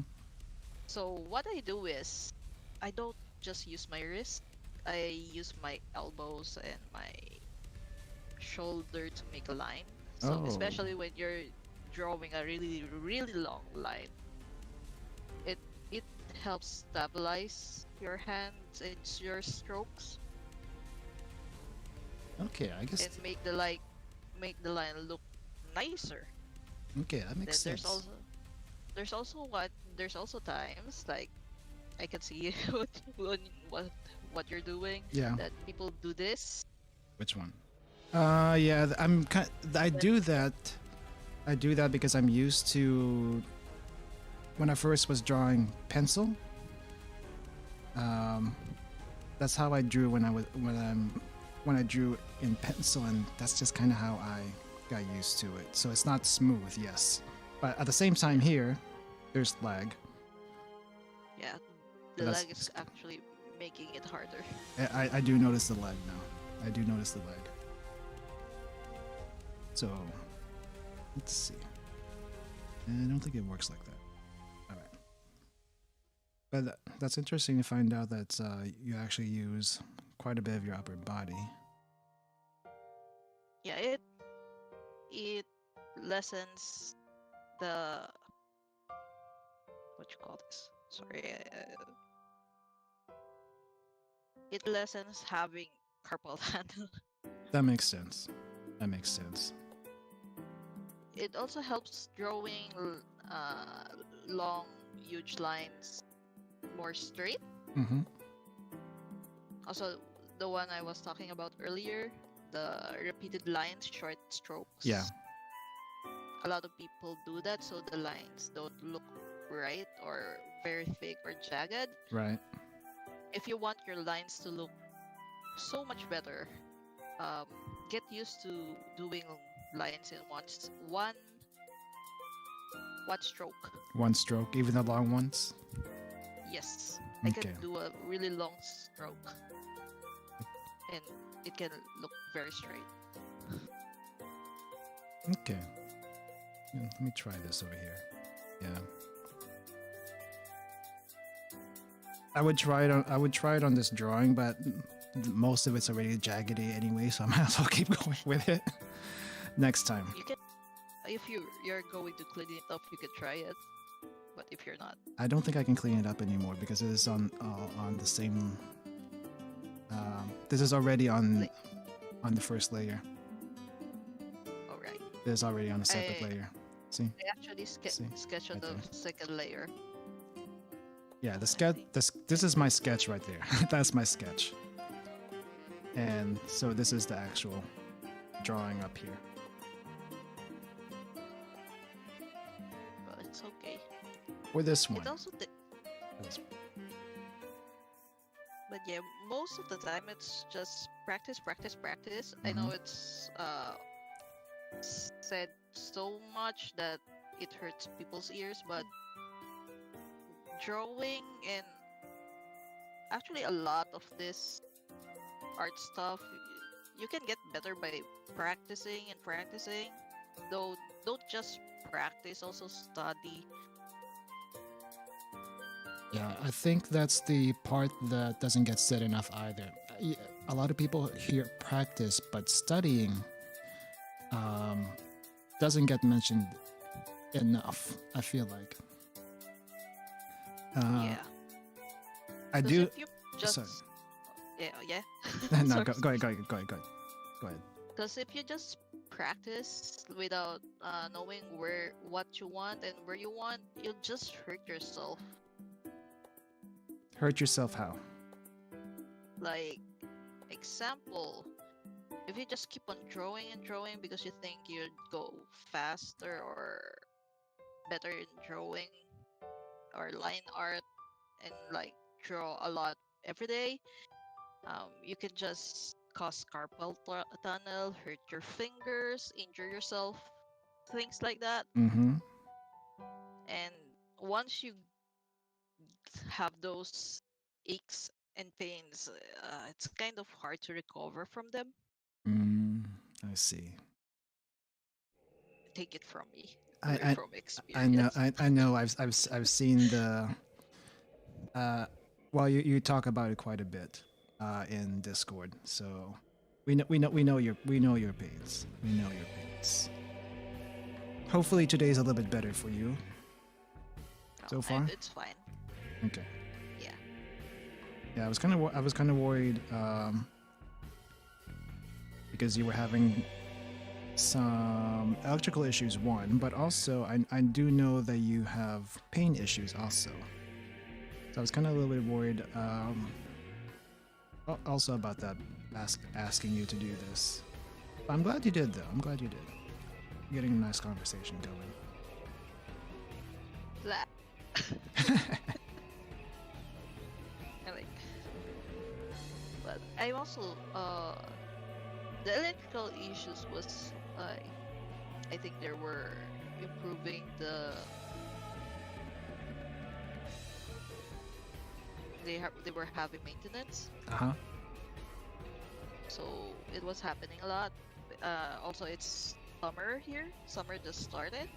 So what I do is I don't just use my wrist. I use my elbows and my shoulder to make a line. So Oh, especially when you're drawing a really long line, it it helps stabilize your hands and your strokes okay. I and guess. make the line look nicer. Okay, that Then makes sense. there's also there's also times like I can see what what you're doing Yeah. that people do this. Which one? Yeah. I'm kind. I Then do that. I do that because I'm used to when I first was drawing pencil. Um, that's how I drew when I drew in pencil, and that's just kind of how I got used to it. So it's not smooth, yes, but at the same time yeah, here, there's lag. yeah, But the that's, lag is actually making it harder. I do notice the lag now. I do notice the lag. So let's see. I don't think it works like that. All right, but that's interesting to find out that you actually use quite a bit of your upper body. Yeah, it lessens the what you call this. Sorry, it lessens having carpal tunnel. That makes sense. That makes sense. It also helps drawing long, huge lines more straight. Mm-hmm. Also, the one I was talking about earlier, the repeated lines, short Yeah. strokes. A lot of people do that so the lines don't look bright or very thick or jagged. Right. If you want your lines to look so much better, um, get used to doing lines in one stroke. One stroke, even the long ones. Yes, I can Okay. do a really long stroke, and it can look very straight. Okay. Yeah, let me try this over here. Yeah. I would try it on this drawing, but most of it's already jaggedy anyway, so I might as well keep going with it next time. You can, if you're going to clean it up, you can try it. But if you're not, I don't think I can clean it up anymore because it is on the same. This is already like, on the first layer. all right. It is already on a separate I layer. See, I actually see, sketch on right the there. second layer. Yeah, the I sketch. think. This is my sketch right there. That's my sketch. And so this is the actual drawing up here. Well, it's okay. Or this one. It also, This- but yeah, most of the time it's just practice, practice, practice. I know Mhm. it's said so much that it hurts people's ears, but drawing and actually a lot of this art stuff, you can get better by practicing and practicing. Though don't just practice, also study. Yeah, I think that's the part that doesn't get said enough either. A lot of people hear practice, but studying um, doesn't get mentioned enough. I feel like Yeah, I because do. if you Sorry. just Yeah, yeah. No, Sorry. go ahead. Because if you just practice without knowing what you want and where you want, you'll just hurt yourself. Hurt yourself how? Like example, if you just keep on drawing and drawing because you think you'd go faster or better in drawing or line art and like draw a lot every day, you can just cause carpal tunnel, hurt your fingers, injure yourself, things like that. Mm-hmm. And once you have those aches and pains, it's kind of hard to recover from them. Mm, I see. Take it from me, I coming I from I know experience. I know I've seen the well you talk about it quite a bit in Discord, so we know your pains. We know your pains. Hopefully today's a little bit better for you so far. It's fine. Okay. Yeah. Yeah, I was kind of worried because you were having some electrical issues, one, but also I do know that you have pain issues also. So I was kind of a little bit worried also about that, asking you to do this. But I'm glad you did, though. I'm glad you did. Getting a nice conversation going. That. I like. But I also the electrical issues was I think they were improving they were having maintenance, Uh-huh. so it was happening a lot. Also, it's summer here. Summer just started.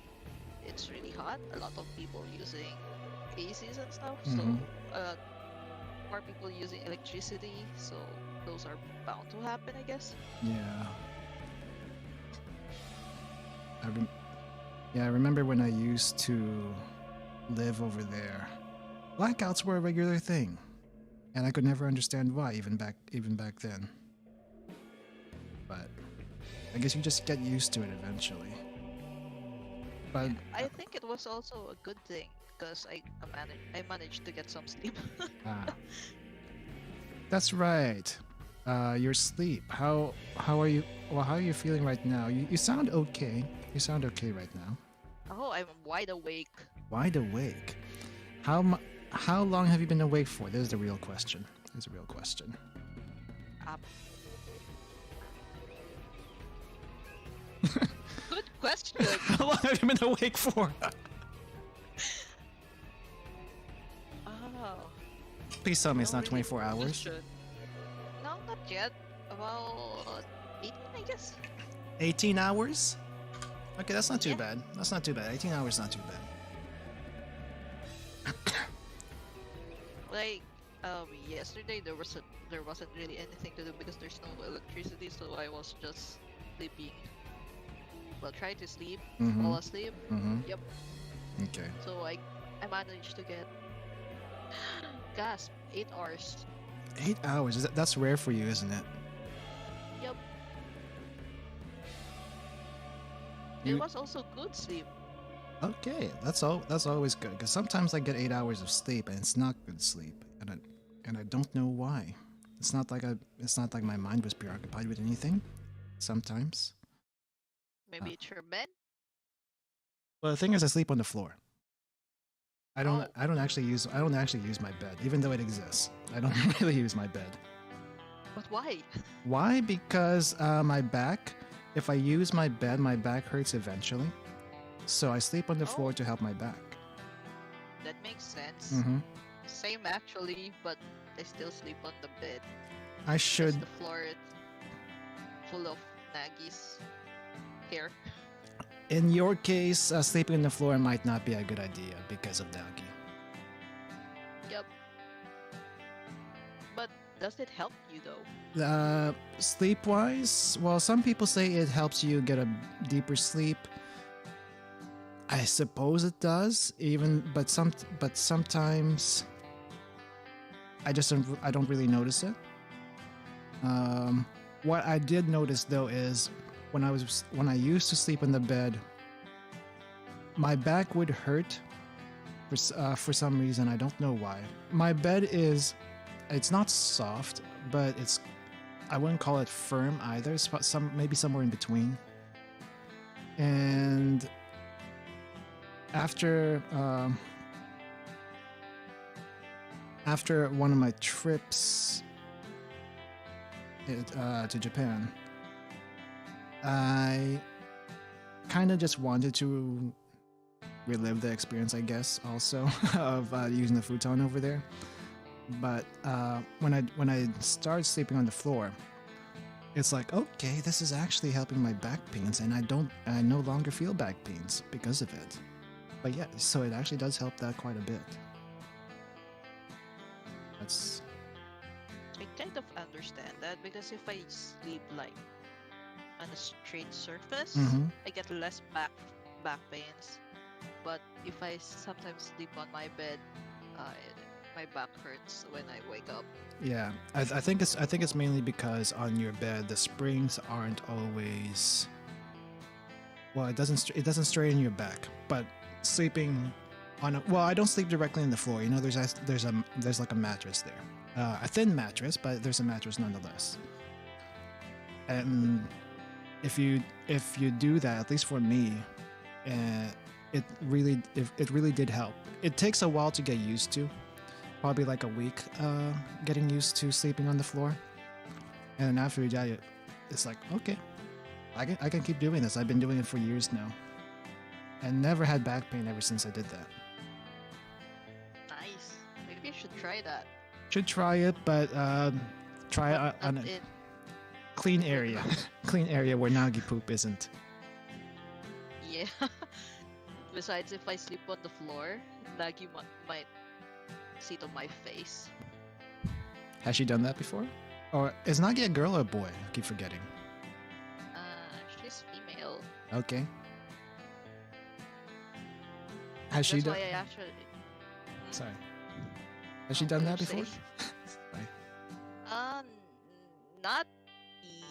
It's really hot. A lot of people using ACs and stuff. So Mhm. more people using electricity. So those are bound to happen, I guess. Yeah. Yeah, I remember when I used to live over there. Blackouts were a regular thing, and I could never understand why, even back then. But I guess you just get used to it eventually. But I think it was also a good thing because I managed to get some sleep. ah, that's right. Your sleep. How are you? Well, how are you feeling right now? You sound okay. You sound okay right now. Oh, I'm wide awake. Wide awake. How long have you been awake for? There's the real question. There's a real question. Um, Good question. How long have you been awake for? Oh, Please tell me it's no, not really 24 good hours. question. No, not yet. About 18, I guess. 18 hours? Okay, that's not too Yeah. bad. That's not too bad. 18 hours not too bad. Like yesterday there wasn't really anything to do because there's no electricity, so I was just sleeping. Well, try to sleep, Mm-hmm. fall asleep. Mm-hmm. Yep. Okay. So I managed to get gasp 8 hours. 8 hours. That's rare for you, isn't it? Yep. You- It was also good sleep. Okay, that's always good because sometimes I get 8 hours of sleep and it's not good sleep, and I don't know why. It's not like my mind was preoccupied with anything. Sometimes. Maybe it's your bed. Well, the thing is, I sleep on the floor. Oh, I don't actually use my bed, even though it exists. I don't really use my bed. but why? Why? Because my back. If I use my bed, my back hurts eventually. So I sleep on the floor Oh, to help my back. that makes sense. Mm-hmm. Same actually, but I still sleep on the bed I because should. the floor is full of Nagi's hair. In your case, sleeping on the floor might not be a good idea because of Dagi. Yep. But does it help you though? Sleep-wise, well, some people say it helps you get a deeper sleep. I suppose it does. But sometimes I don't really notice it. Um, what I did notice though is when I used to sleep in the bed, my back would hurt for some reason. I don't know why. My bed it's not soft, but I wouldn't call it firm either. It's maybe somewhere in between. And after after one of my trips to Japan, I kind of just wanted to relive the experience, I guess, also of using the futon over there. But when I started sleeping on the floor, it's like, okay, this is actually helping my back pains, and I no longer feel back pains because of it. But yeah, so it actually does help that quite a bit. That's I kind of understand that because if I sleep like on a straight surface, mm-hmm. I get less back pains. But if I sometimes sleep on my bed, uh, my back hurts when I wake up. Yeah, I think it's mainly because on your bed the springs aren't always. Well, it doesn't straighten your back, but sleeping on well, I don't sleep directly on the floor. You know, there's like a mattress there, a thin mattress, but there's a mattress nonetheless. And if you do that, at least for me, it really did help. It takes a while to get used to. Probably like a week getting used to sleeping on the floor, and then after that, it's like, okay, I can keep doing this. I've been doing it for years now, and never had back pain ever since I did that. Nice. Maybe you should try that. Should try it, but try But it on not a in. clean area, clean area where Nagi poop isn't. Yeah. Besides, if I sleep on the floor, Nagi might sit on my face. Has she done that before? Or is Nagi a girl or a boy? I keep forgetting. She's female. Okay. Has she That's done? why I actually. Sorry. Has she done that What did you before? say? Sorry. Uh, n- Not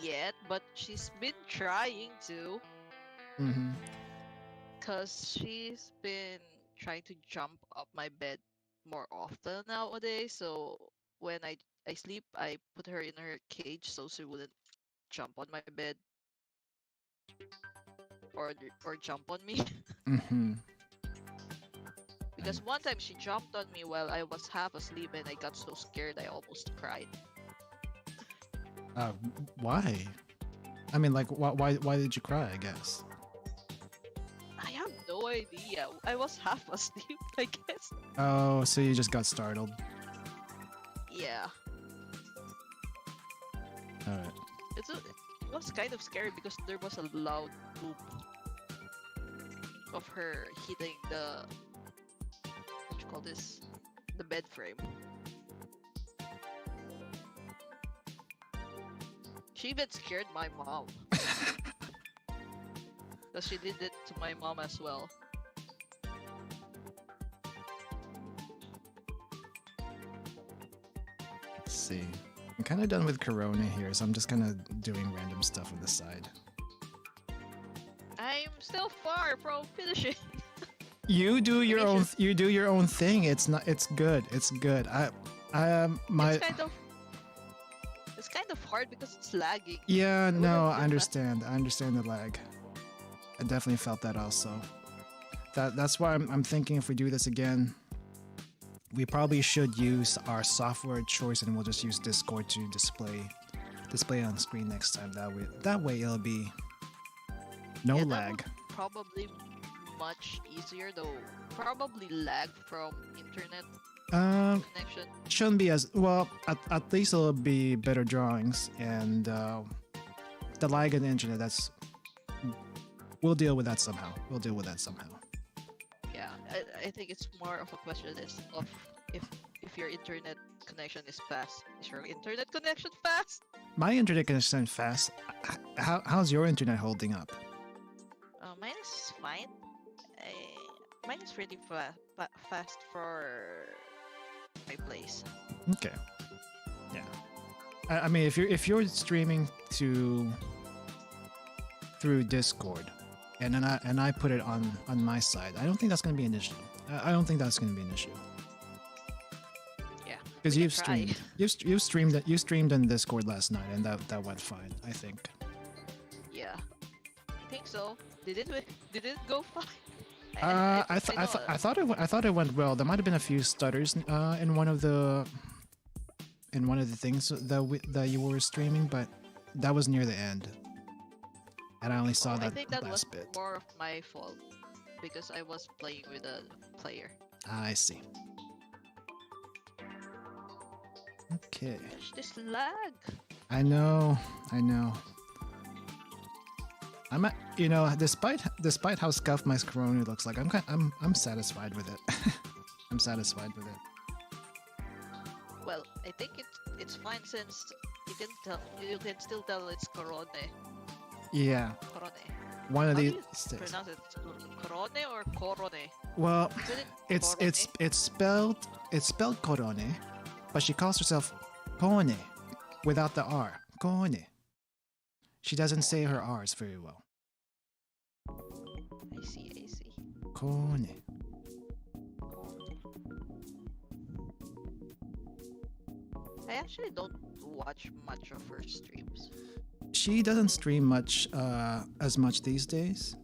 yet, but she's been trying to, Mm-hmm. cause she's been trying to jump up my bed more often nowadays. So when I sleep, I put her in her cage so she wouldn't jump on my bed or jump on me. Mm-hmm. Because one time she jumped on me while I was half asleep and I got so scared I almost cried. Uh, why? I mean, like, why did you cry? I guess. I have no idea. I was half asleep, I guess. Oh, so you just got startled. Yeah. All right. It was kind of scary because there was a loud boom of her hitting what you call this? The bed frame. She even scared my mom. Because she did it to my mom as well. Let's see. I'm kind of done with Corona here, so I'm just kind of doing random stuff on the side. I'm still far from finishing. You do your own. Finishes. You do your own thing. It's not. It's good. It's good. My. It's kind of hard because it's lagging. Yeah. I would've No. done I that. understand. I understand the lag. I definitely felt that also. That's why I'm thinking if we do this again, we probably should use our software choice and we'll just use Discord to display on screen next time. That way it'll be no Yeah, that lag. would probably much easier though. Probably lag from internet connection. Shouldn't be as well. At least it'll be better drawings and the lag in the internet. We'll deal with that somehow. Yeah, I think it's more of a question of if your internet connection is fast. Is your internet connection fast? My internet connection is fast. How's your internet holding up? Mine is fine. Mine is really fast for my place. Okay. Yeah. I mean, if you're streaming through Discord, and I put it on my side, I don't think that's gonna be an issue. I don't think that's gonna be an issue Yeah, because we can you've try. streamed you streamed on Discord last night, and that went fine. I think. Yeah, I think so. Did it go fine? I, I, I know. I thought it went well. There might have been a few stutters in one of the things that you were streaming, but that was near the end, and I only saw I that think that was last bit. more of my fault because I was playing with a player. I see. Okay. Gosh, this lag. I know. You know, despite how scuffed my Corona looks like, I'm satisfied with it. I'm satisfied with it. Well, I think it's fine since you can still tell it's Corone. Yeah, Corone. one of How do these you days. pronounce it? Corone or Corone? Well, Isn't it it's spelled Corone, but she calls herself Kone without the R. Kone. She doesn't say her R's very well. I see. Kone. I actually don't watch much of her streams. She doesn't stream much as much these days.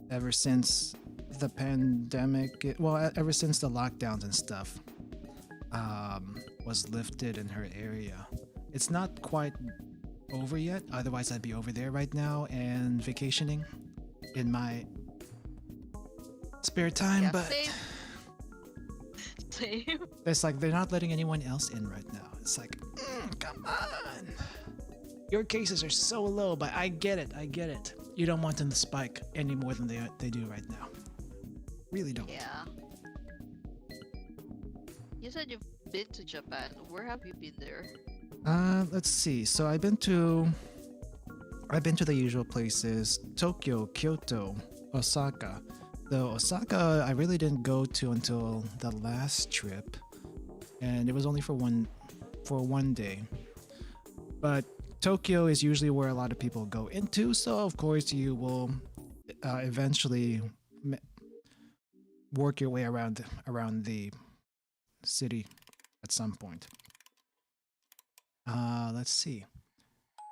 Ever since the pandemic, ever since the lockdowns and stuff was lifted in her area. It's not quite over yet. Otherwise, I'd be over there right now and vacationing in my spare time. Yeah, but same. Same. it's like they're not letting anyone else in right now. It's like, come on. Your cases are so low, but I get it. You don't want them to spike any more than they do right now. Really don't. Yeah. You said you've been to Japan. Where have you been there? Let's see. So I've been to the usual places: Tokyo, Kyoto, Osaka. Though Osaka, I really didn't go to until the last trip, and it was only for one day. But Tokyo is usually where a lot of people go into, so of course you will eventually work your way around the city at some point. Let's see.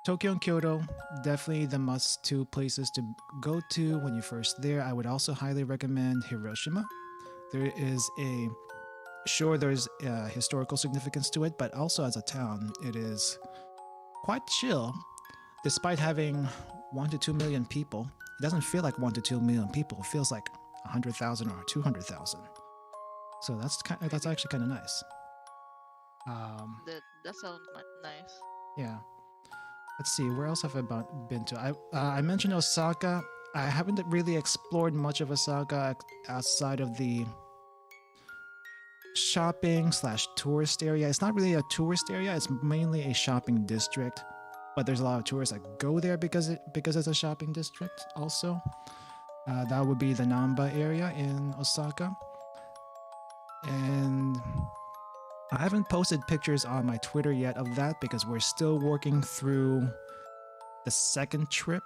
Tokyo and Kyoto, definitely the must-to places to go to when you're first there. I would also highly recommend Hiroshima. There's historical significance to it, but also as a town, it is quite chill. Despite having 1 to 2 million people, it doesn't feel like 1 to 2 million people. It feels like 100,000 or 200,000. So that's actually kind of nice. That sounds nice. Yeah. Let's see, where else have I been to? I mentioned Osaka. I haven't really explored much of Osaka outside of the shopping/tourist area. It's not really a tourist area. It's mainly a shopping district. But there's a lot of tourists that go there because it's a shopping district also. That would be the Namba area in Osaka. And I haven't posted pictures on my Twitter yet of that because we're still working through the second trip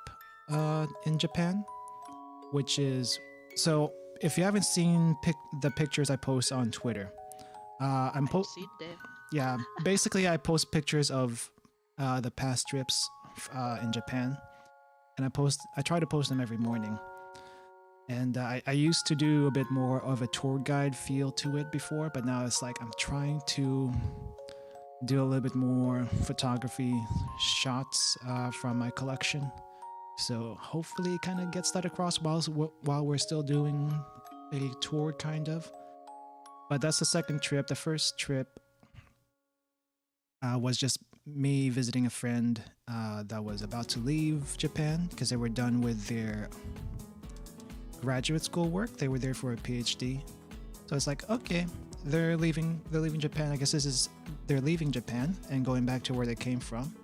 in Japan, which is so. If you haven't seen the pictures I post on Twitter, I've seen them. yeah, basically I post pictures of the past trips in Japan, and I try to post them every morning. And I used to do a bit more of a tour guide feel to it before, but now it's like I'm trying to do a little bit more photography shots from my collection. So hopefully it kind of gets that across while we're still doing a tour, kind of. But that's the second trip. The first trip was just me visiting a friend that was about to leave Japan because they were done with their graduate school work. They were there for a PhD. So it's like, okay, they're leaving Japan. I guess they're leaving Japan and going back to where they came from.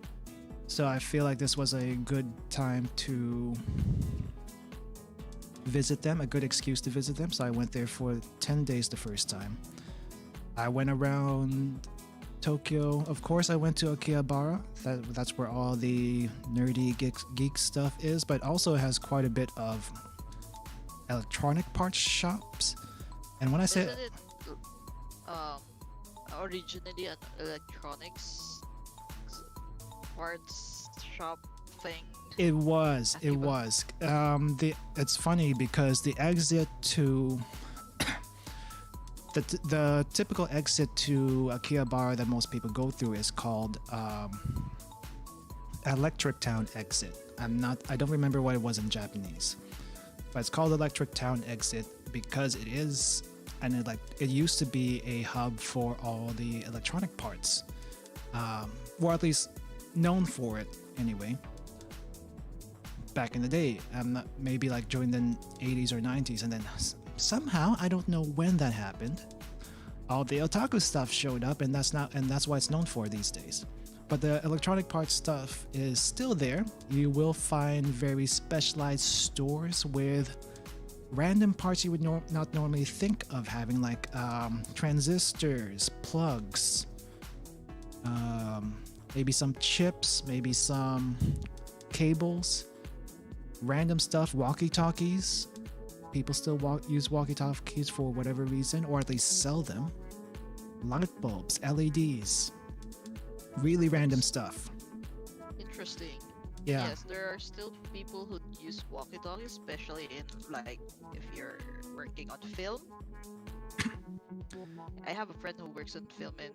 So I feel like this was a good time to visit them, a good excuse to visit them. So I went there for 10 days the first time. I went around Tokyo. Of course, I went to Akihabara. That's where all the nerdy geek stuff is, but also has quite a bit of electronic parts shops. And when I say Isn't it um originally an electronics parts shop thing? it was, it Akiba. was. It's funny because the exit to the typical exit to Akihabara that most people go through is called Electric Town exit. I don't remember what it was in Japanese, but it's called Electric Town exit because it is, and it used to be a hub for all the electronic parts, or at least known for it anyway. Back in the day, maybe like during the 80s or 90s, and then somehow I don't know when that happened. All the otaku stuff showed up, and that's why it's known for these days. But the electronic parts stuff is still there. You will find very specialized stores with random parts you would not normally think of having, like transistors, plugs, maybe some chips, maybe some cables, random stuff, walkie-talkies. People still use walkie-talkies for whatever reason, or at least sell them. Light bulbs, LEDs, really random stuff. Interesting. Yeah. Yes, there are still people who use walkie-talkies, especially in like if you're working on film. I have a friend who works in film and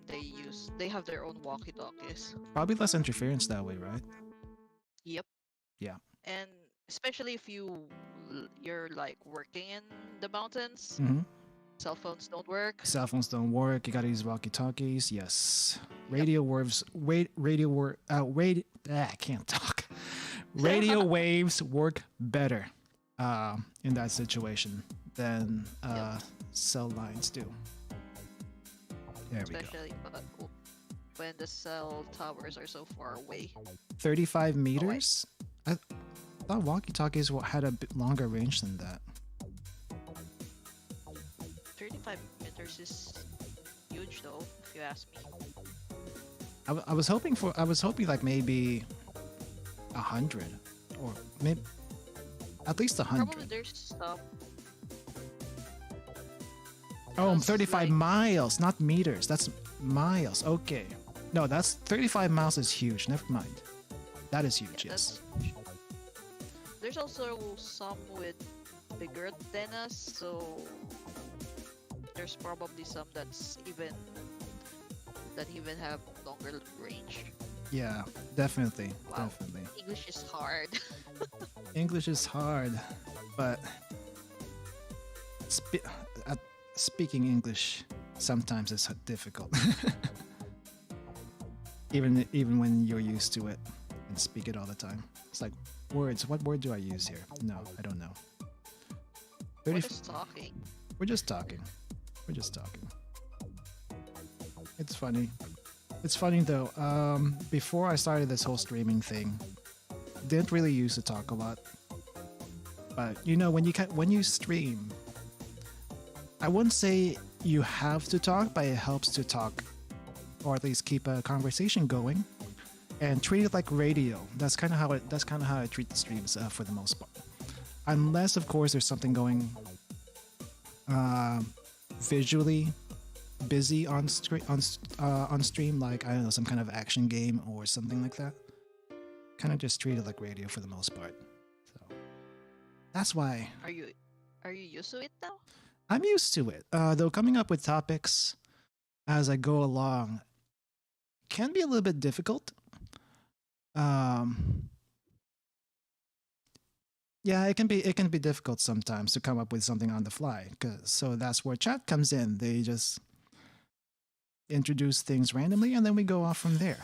they have their own walkie-talkies. Probably less interference that way, right? Yep. Yeah. And especially if you're like working in the mountains, Mm-hmm. cell phones don't work. Cell phones don't work. You gotta use walkie-talkies. Yes. Yep. I can't talk. Radio waves work better in that situation than Yep. cell lines do. There we go. Especially when the cell towers are so far away. 35 meters? I thought walkie-talkies had a bit longer range than that. 35 meters is huge though, if you ask me. I was hoping like maybe 100, or maybe at least 100. Probably there's some. Oh, Because, 35 like, miles, not meters. That's miles. Okay. No, that's 35 miles is huge. Never mind. That is huge, yeah, yes. there's also some with bigger antennas, so there's probably some that even have longer range. Yeah, definitely. Wow. Definitely. English is hard. English is hard, but speaking English sometimes is difficult. even when you're used to it and speak it all the time. It's like words. What word do I use here? No, I don't know. We're just talking. We're just talking. We're just talking. It's funny. It's funny though. Before I started this whole streaming thing, didn't really use to talk a lot. But you know, when you stream, I wouldn't say you have to talk, but it helps to talk, or at least keep a conversation going, and treat it like radio. That's kind of how I treat the streams for the most part. Unless, of course, there's something going visually busy on stream, like I don't know, some kind of action game or something like that. Kind of just treat it like radio for the most part. So that's why Are you used to it now? I'm used to it. Though coming up with topics as I go along can be a little bit difficult. Yeah, it can be difficult sometimes to come up with something on the fly. So that's where chat comes in. They just introduce things randomly, and then we go off from there.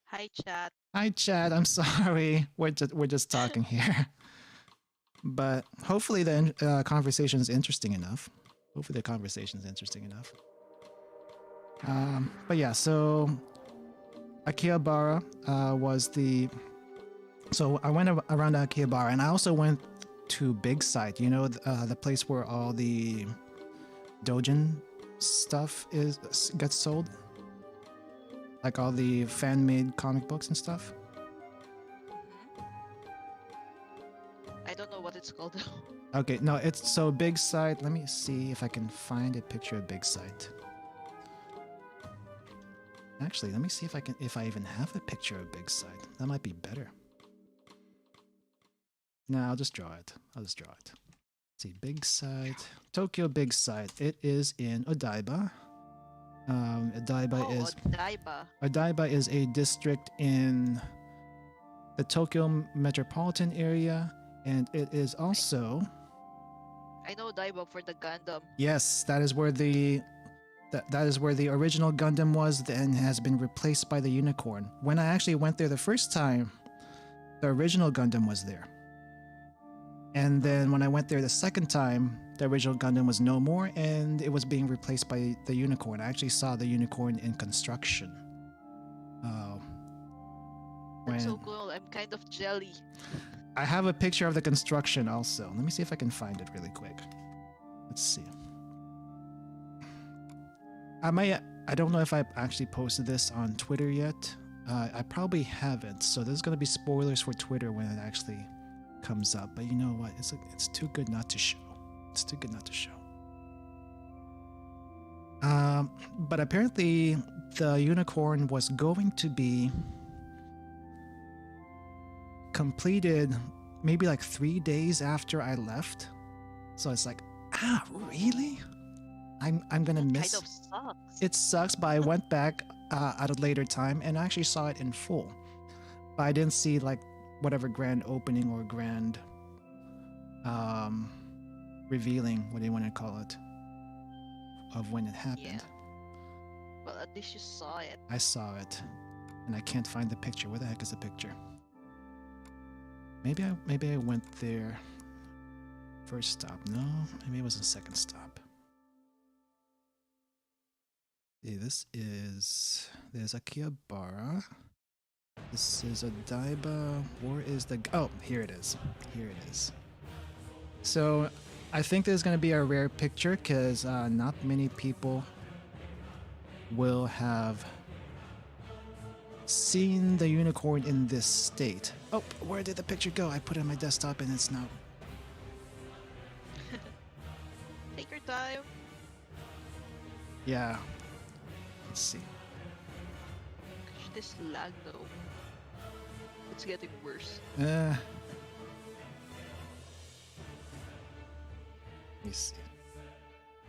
Hi, chat. Hi, chat. I'm sorry. We're just talking here. But hopefully the conversation is interesting enough. But yeah, so Akihabara was the... So I went around Akihabara, and I also went to Big Sight. You know, the place where all the doujin stuff gets sold. like all the fan-made comic books and stuff. Mhm. I don't know what it's called. Okay, no, it's so Big Sight. Let me see if I can find a picture of Big Sight. Actually, let me see if I even have a picture of Big Sight. That might be better. No, I'll just draw it. Let's see, Big Sight, Tokyo Big Sight. It is in Odaiba. Odaiba. Odaiba is a district in the Tokyo metropolitan area, and it is also. I know Odaiba for the Gundam. Yes, that is where the original Gundam was, and has been replaced by the Unicorn. When I actually went there the first time, the original Gundam was there. And then when I went there the second time, the original Gundam was no more, and it was being replaced by the Unicorn. I actually saw the Unicorn in construction. That's so cool. I'm kind of jelly. I have a picture of the construction also. Let me see if I can find it really quick. Let's see. I don't know if I actually posted this on Twitter yet. I probably haven't, so there's going to be spoilers for Twitter when it actually comes up. But you know what? It's too good not to show. It's too good not to show. But apparently the Unicorn was going to be completed maybe like 3 days after I left. So it's like, really? I'm gonna miss. Kind of sucks. It sucks, but I went back at a later time and I actually saw it in full. But I didn't see like whatever grand opening or grand revealing, what do you want to call it, of when it happened. Yeah. Well, at least you saw it. I saw it, and I can't find the picture. Where the heck is the picture? Maybe I went there first stop. No, maybe it was the second stop. Yeah, there's Akihabara. This is Odaiba. Where is the... Oh, here it is. Here it is. So, I think there's going to be a rare picture because not many people will have seen the Unicorn in this state. Oh, where did the picture go? I put it on my desktop and it's now... Take your time. Yeah. Let's see. Gosh, this lag though. It's getting worse. Let me see.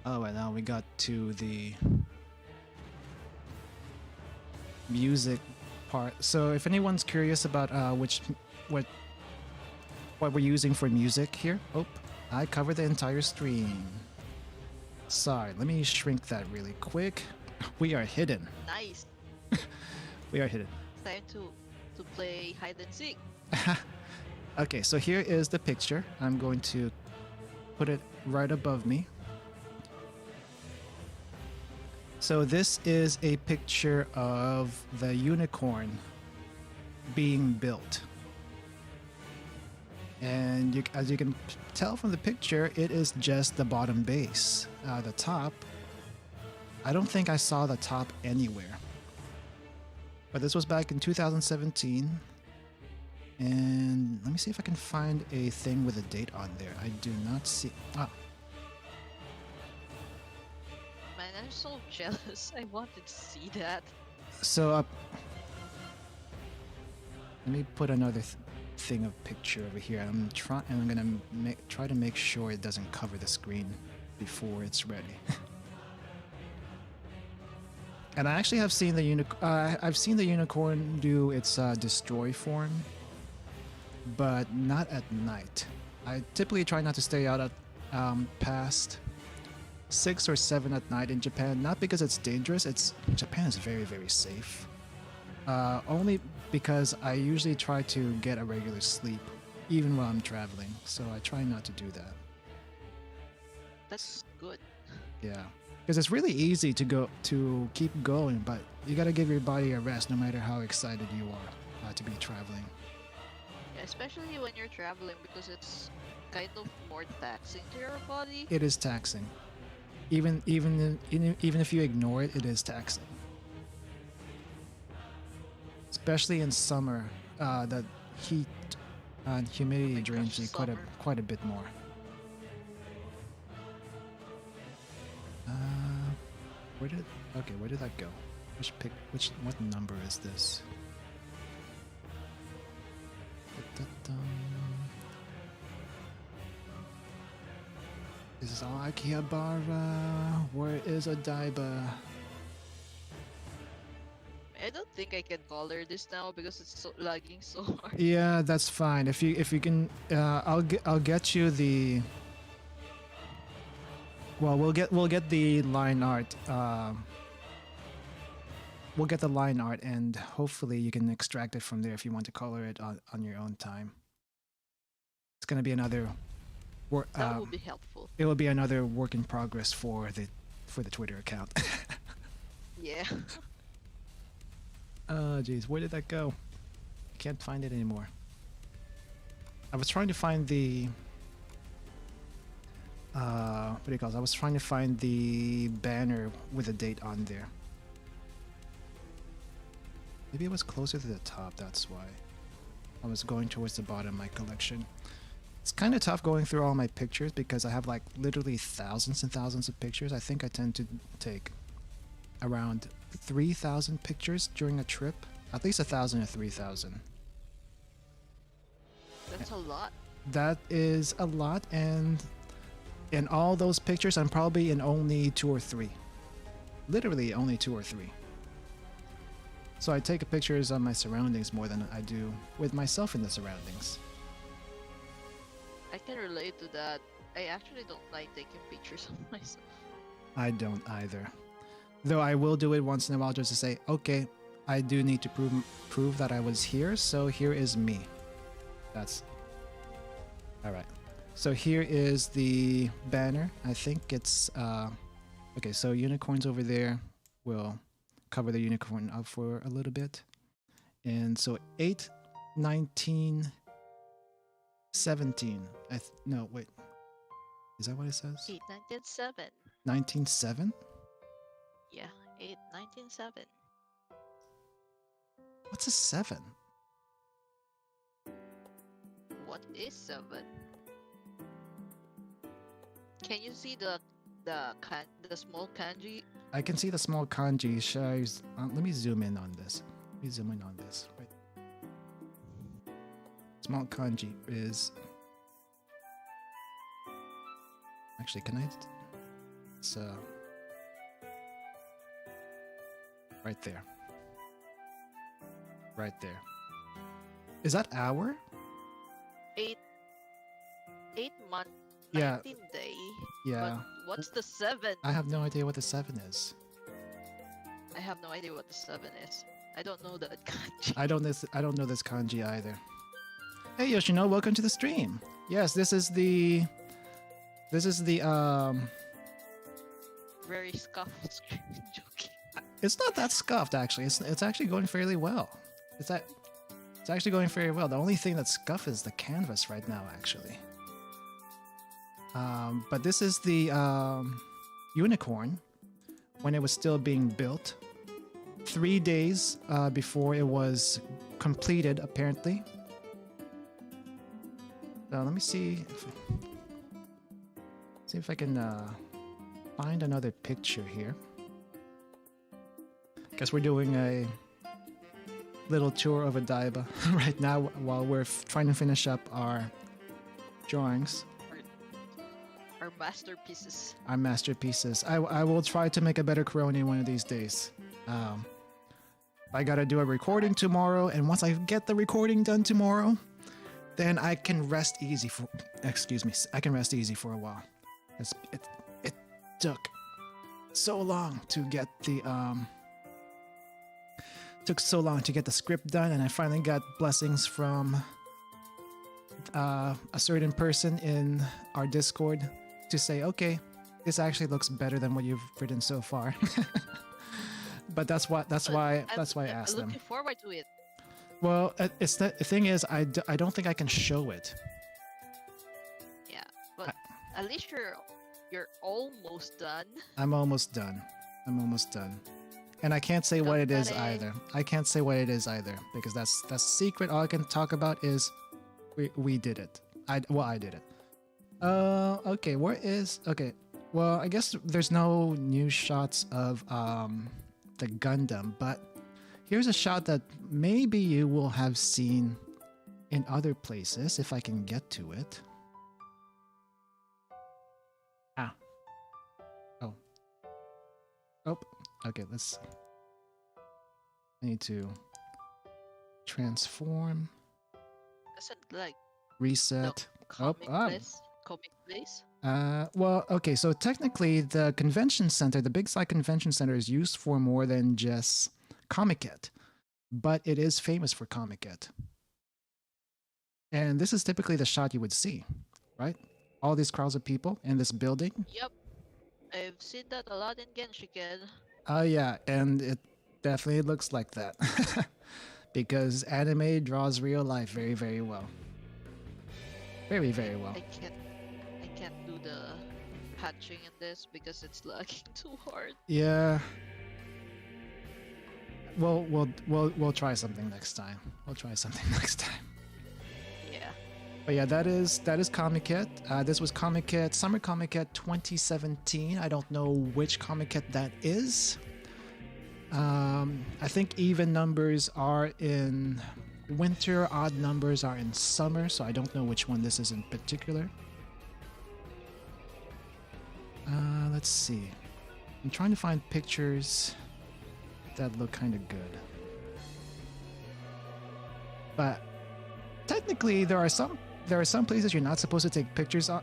Oh, and now we got to the music part. So if anyone's curious about what we're using for music here, oh, I covered the entire stream. Sorry, let me shrink that really quick. We are hidden. Nice. We are hidden. Time to play hide and seek. Okay, so here is the picture. I'm going to put it right above me. So this is a picture of the Unicorn being built. And as you can tell from the picture, it is just the bottom base. The top, I don't think I saw the top anywhere. But this was back in 2017. And let me see if I can find a thing with a date on there. I do not see... Ah. Man, I'm so jealous. I wanted to see that. So, let me put another thing of picture over here. I'm gonna try to make sure it doesn't cover the screen before it's ready. And I actually have seen the I've seen the Unicorn do its destroy form, but not at night. I typically try not to stay out at past 6 or 7 at night in Japan. Not because it's dangerous. Japan is very, very safe. Only because I usually try to get a regular sleep, even while I'm traveling. So I try not to do that. That's good. Yeah, because it's really easy to keep going, but you gotta give your body a rest, no matter how excited you are to be traveling. Yeah, especially when you're traveling, because it's kind of more taxing to your body. It is taxing. Even if you ignore it, it is taxing. especially in summer, the heat and Oh humidity my gosh, drains you summer. quite a bit more. Uh, where did that go? What number is this? Da-da-dum. This is Akihabara. Where is Odaiba? I don't think I can color this now because it's so lagging so hard. Yeah, that's fine. If you can, I'll get you the. Well, we'll get the line art. We'll get the line art, and hopefully you can extract it from there if you want to color it on your own time. It's gonna be another work. That would be helpful. It will be another work in progress for the Twitter account. Yeah. Oh, jeez, where did that go? I can't find it anymore. I was trying to find the. What do you call it? I was trying to find the banner with a date on there. Maybe it was closer to the top, that's why. I was going towards the bottom of my collection. It's kind of tough going through all my pictures because I have like literally thousands and thousands of pictures. I think I tend to take around 3,000 pictures during a trip. At least 1,000 or 3,000. That's a lot. That is a lot, and in all those pictures, I'm probably in only 2 or 3. Literally only 2 or 3. So I take pictures of my surroundings more than I do with myself in the surroundings. I can relate to that. I actually don't like taking pictures of myself. I don't either. Though I will do it once in a while just to say, okay, I do need to prove that I was here, so here is me. That's... Alright. So here is the banner. I think it's... Okay, so unicorns over there will cover the unicorn up for a little bit. And so 8, 19, 17. No, wait. Is that what it says? 8, 19, 7. 19.7? Yeah, 8, 19, 7. What's a 7? What is 7? Can you see the small kanji? I can see the small kanji. Let me zoom in on this. Let me zoom in on this. Right. Small kanji is... Actually, can I... It's right there. Right there. Is that hour? 8 month, Yeah. 19 day. Yeah. But what's the 7? I have no idea what the 7 is. I have no idea what the 7 is. I don't know that kanji. I don't know this kanji either. Hey Yoshino, welcome to the stream. Yes, this is the Very scuffed joking. it's not that scuffed actually. It's actually going fairly well. It's actually going very well. The only thing that's scuffed is the canvas right now actually. But this is the unicorn when it was still being built. 3 days before it was completed, apparently. So let me see if I can find another picture here. Guess we're doing a little tour of Odaiba right now while we're trying to finish up our drawings. Our masterpieces. Our masterpieces. I will try to make a better Coroni one of these days. I gotta do a recording tomorrow, and once I get the recording done tomorrow, then I can rest easy for... Excuse me. I can rest easy for a while. It took so long to get the... Took so long to get the script done, and I finally got blessings from a certain person in our Discord to say, okay, this actually looks better than what you've written so far. But that's why I asked them. I'm looking forward to it. Well, it's the thing is, I don't think I can show it. Yeah, but at least you're almost done. I'm almost done. And I can't say what it is Ganbare. either. I can't say what it is either because that's secret. All I can talk about is we did it. I did it. Okay. Where is okay? Well, I guess there's no new shots of the Gundam, but here's a shot that maybe you will have seen in other places if I can get to it. Ah. Oh. Oh. Okay. I need to transform, Is it like the reset. Oh, comic ah. place? Comic place? Well, okay, so technically the convention center, the Big Sky Convention Center is used for more than just Comic-Con, but it is famous for Comic-Con. And this is typically the shot you would see, right? All these crowds of people in this building. Yep. I've seen that a lot in Genshiken. Oh, yeah, and it definitely looks like that. Because anime draws real life very, very well. Very, very well. I can't do the patching in this because it's lagging too hard. Yeah. We'll try something next time. We'll try something next time. Yeah. But yeah, that is Comic-Con. This was Comic-Con, Summer Comic-Con 2017. I don't know which Comic-Con that is. I think even numbers are in winter, odd numbers are in summer, so I don't know which one this is in particular. Let's see. I'm trying to find pictures that look kind of good. But technically, there are some places you're not supposed to take pictures at.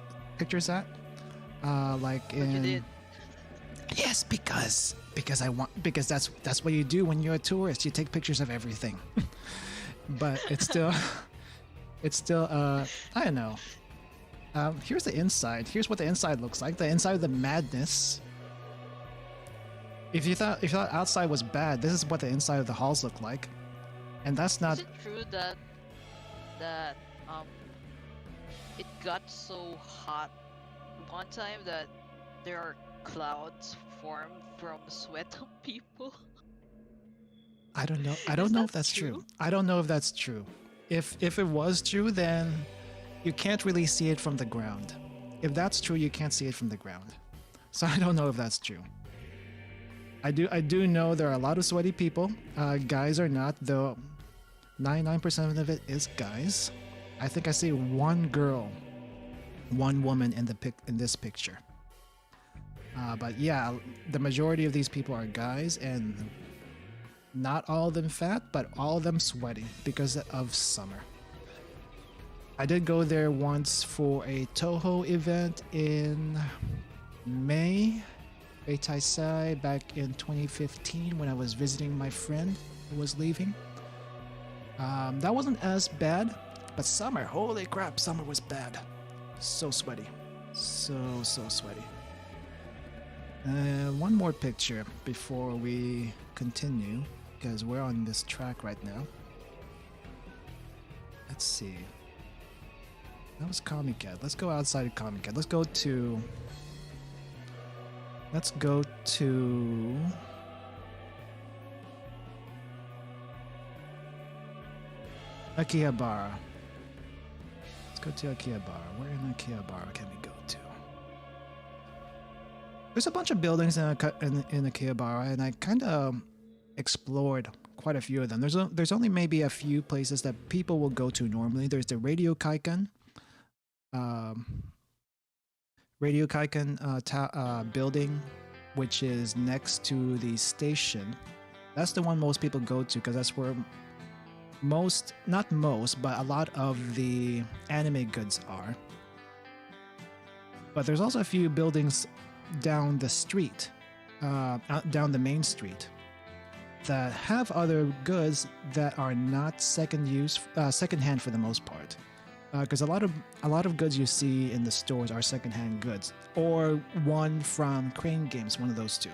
Like But you in did. yes, because that's what you do when you're a tourist. You take pictures of everything. But it's still I don't know. Here's the inside. Here's what the inside looks like. The inside of the madness. If you thought outside was bad, this is what the inside of the halls look like. And that's not Is it true that that um it got so hot one time that there are clouds formed from sweat of people? I don't know. I Is don't know that if that's true. true? I don't know if that's true. If it was true, then you can't really see it from the ground. If that's true, you can't see it from the ground. So I don't know if that's true. I do know there are a lot of sweaty people. Guys are not, though 99% of it is guys. I think I see one girl, one woman in this picture. But yeah, the majority of these people are guys, and not all of them fat, but all of them sweaty because of summer. I did go there once for a Toho event in May, Eitaisai, back in 2015 when I was visiting my friend who was leaving. That wasn't as bad, but summer, holy crap, summer was bad. So sweaty. So sweaty. One more picture before we continue, because we're on this track right now. Let's see. That was Comic-Con. Let's go outside of Comic-Con. Let's go to Akihabara. Let's go to Akihabara. Where in Akihabara can we go to? There's a bunch of buildings in Akihabara, and I kind of explored quite a few of them. There's only maybe a few places that people will go to normally. There's the Radio Kaikan building, which is next to the station. That's the one most people go to because that's where not most, but a lot of the anime goods are. But there's also a few buildings down the street, down the main street, that have other goods that are not secondhand for the most part. Because a lot of goods you see in the stores are secondhand goods, or one from Crane Games, one of those two.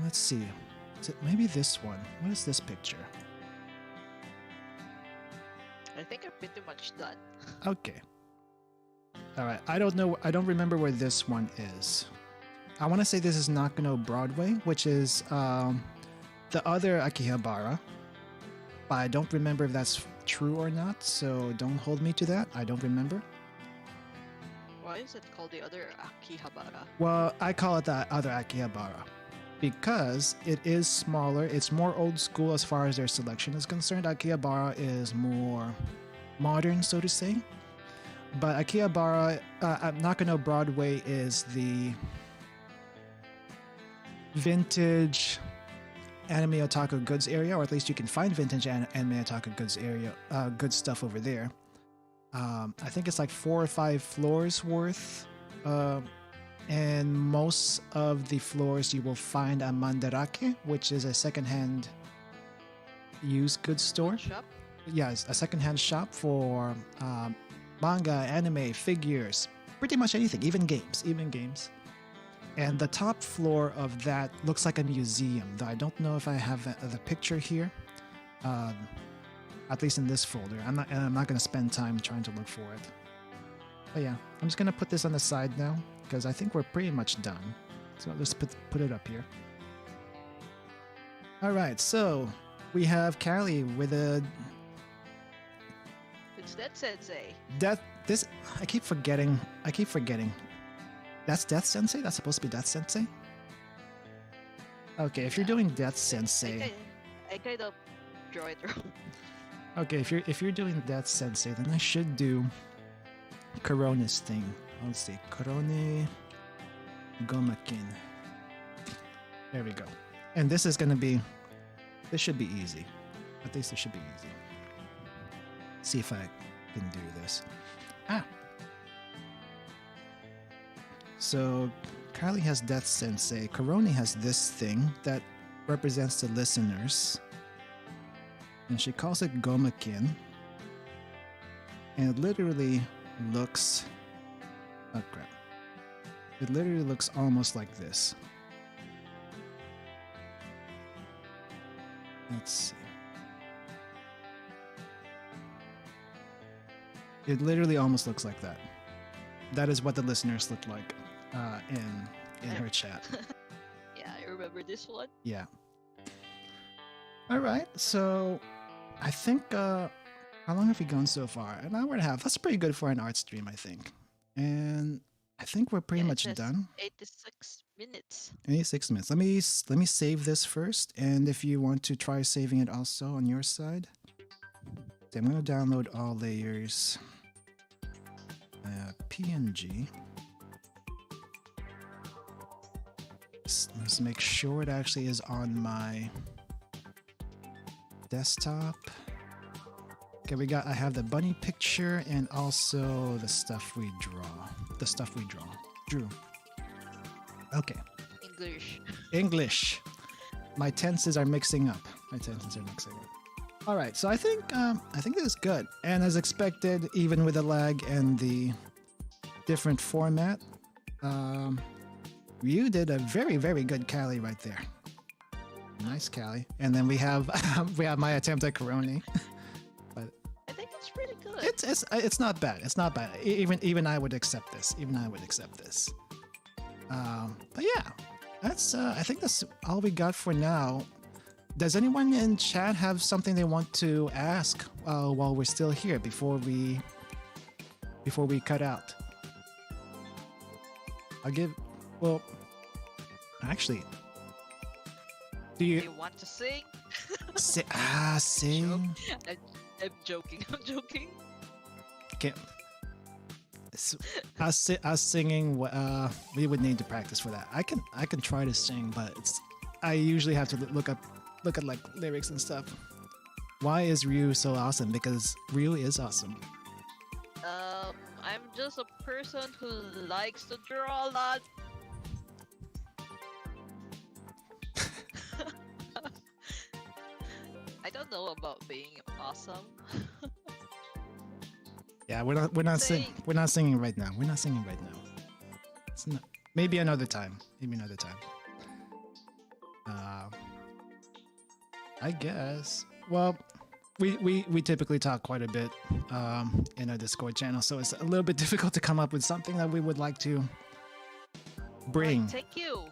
Let's see. Is it maybe this one? What is this picture? I think I'm pretty much done. Okay. All right. I don't know. I don't remember where this one is. I want to say this is Nakano Broadway, which is the other Akihabara. But I don't remember if that's true or not, so don't hold me to that. I don't remember. Why is it called the other Akihabara? Well, I call it the other Akihabara because it is smaller. It's more old school as far as their selection is concerned. Akihabara is more modern, so to say. But Akihabara, Nakano Broadway is the vintage anime otaku goods area, or at least you can find vintage anime otaku goods area, good stuff over there. I think it's like 4 or 5 floors worth, and most of the floors you will find a mandarake, which is a secondhand used goods store. Shop? Yes, a secondhand shop for manga, anime, figures, pretty much anything, even games. And the top floor of that looks like a museum, though I don't know if I have the picture here. At least in this folder. I'm not going to spend time trying to look for it. But yeah, I'm just going to put this on the side now because I think we're pretty much done. So let's put it up here. All right, so we have Callie with a It's Death Sensei. I keep forgetting. That's Death Sensei? That's supposed to be Death Sensei? Okay, if you're doing Death Sensei. I kind of draw it wrong. Okay, if you're doing Death Sensei, then I should do Corona's thing. Let's see. Corone Gomakin. There we go. And this should be easy. At least it should be easy. See if I can do this. So, Carly has Death Sensei. Korone has this thing that represents the listeners. And she calls it Gomakin. And it literally looks... Oh crap. It literally looks almost like this. Let's see. It literally almost looks like that. That is what the listeners look like in her chat. Yeah, I remember this one. Yeah. All right, so I think how long have we gone so far? An hour and a half. That's pretty good for an art stream, I think. And I think we're pretty much done. 86 minutes. 86 minutes. Let me save this first, and if you want to try saving it also on your side, so I'm going to download all layers. PNG. Let's make sure it actually is on my desktop. Okay, I have the bunny picture and also the stuff we drew. Okay. English. My tenses are mixing up. All right, so I think this is good. And as expected, even with the lag and the different format, you did a very, very good Callie right there. Nice Callie. And then we have my attempt at Corone. But I think it's pretty good. It's not bad. It's not bad. Even I would accept this. But yeah, that's I think that's all we got for now. Does anyone in chat have something they want to ask while we're still here before we cut out? Actually, do you want to sing? Sing. I'm joking. Okay. Us singing. We would need to practice for that. I can try to sing, but I usually have to look at like lyrics and stuff. Why is Ryu so awesome? Because Ryu is awesome. I'm just a person who likes to draw a lot. I don't know about being awesome. Yeah, we're not singing right now. It's not. Maybe another time. I guess. Well, we typically talk quite a bit in our Discord channel, so it's a little bit difficult to come up with something that we would like to Why, bring. thank you.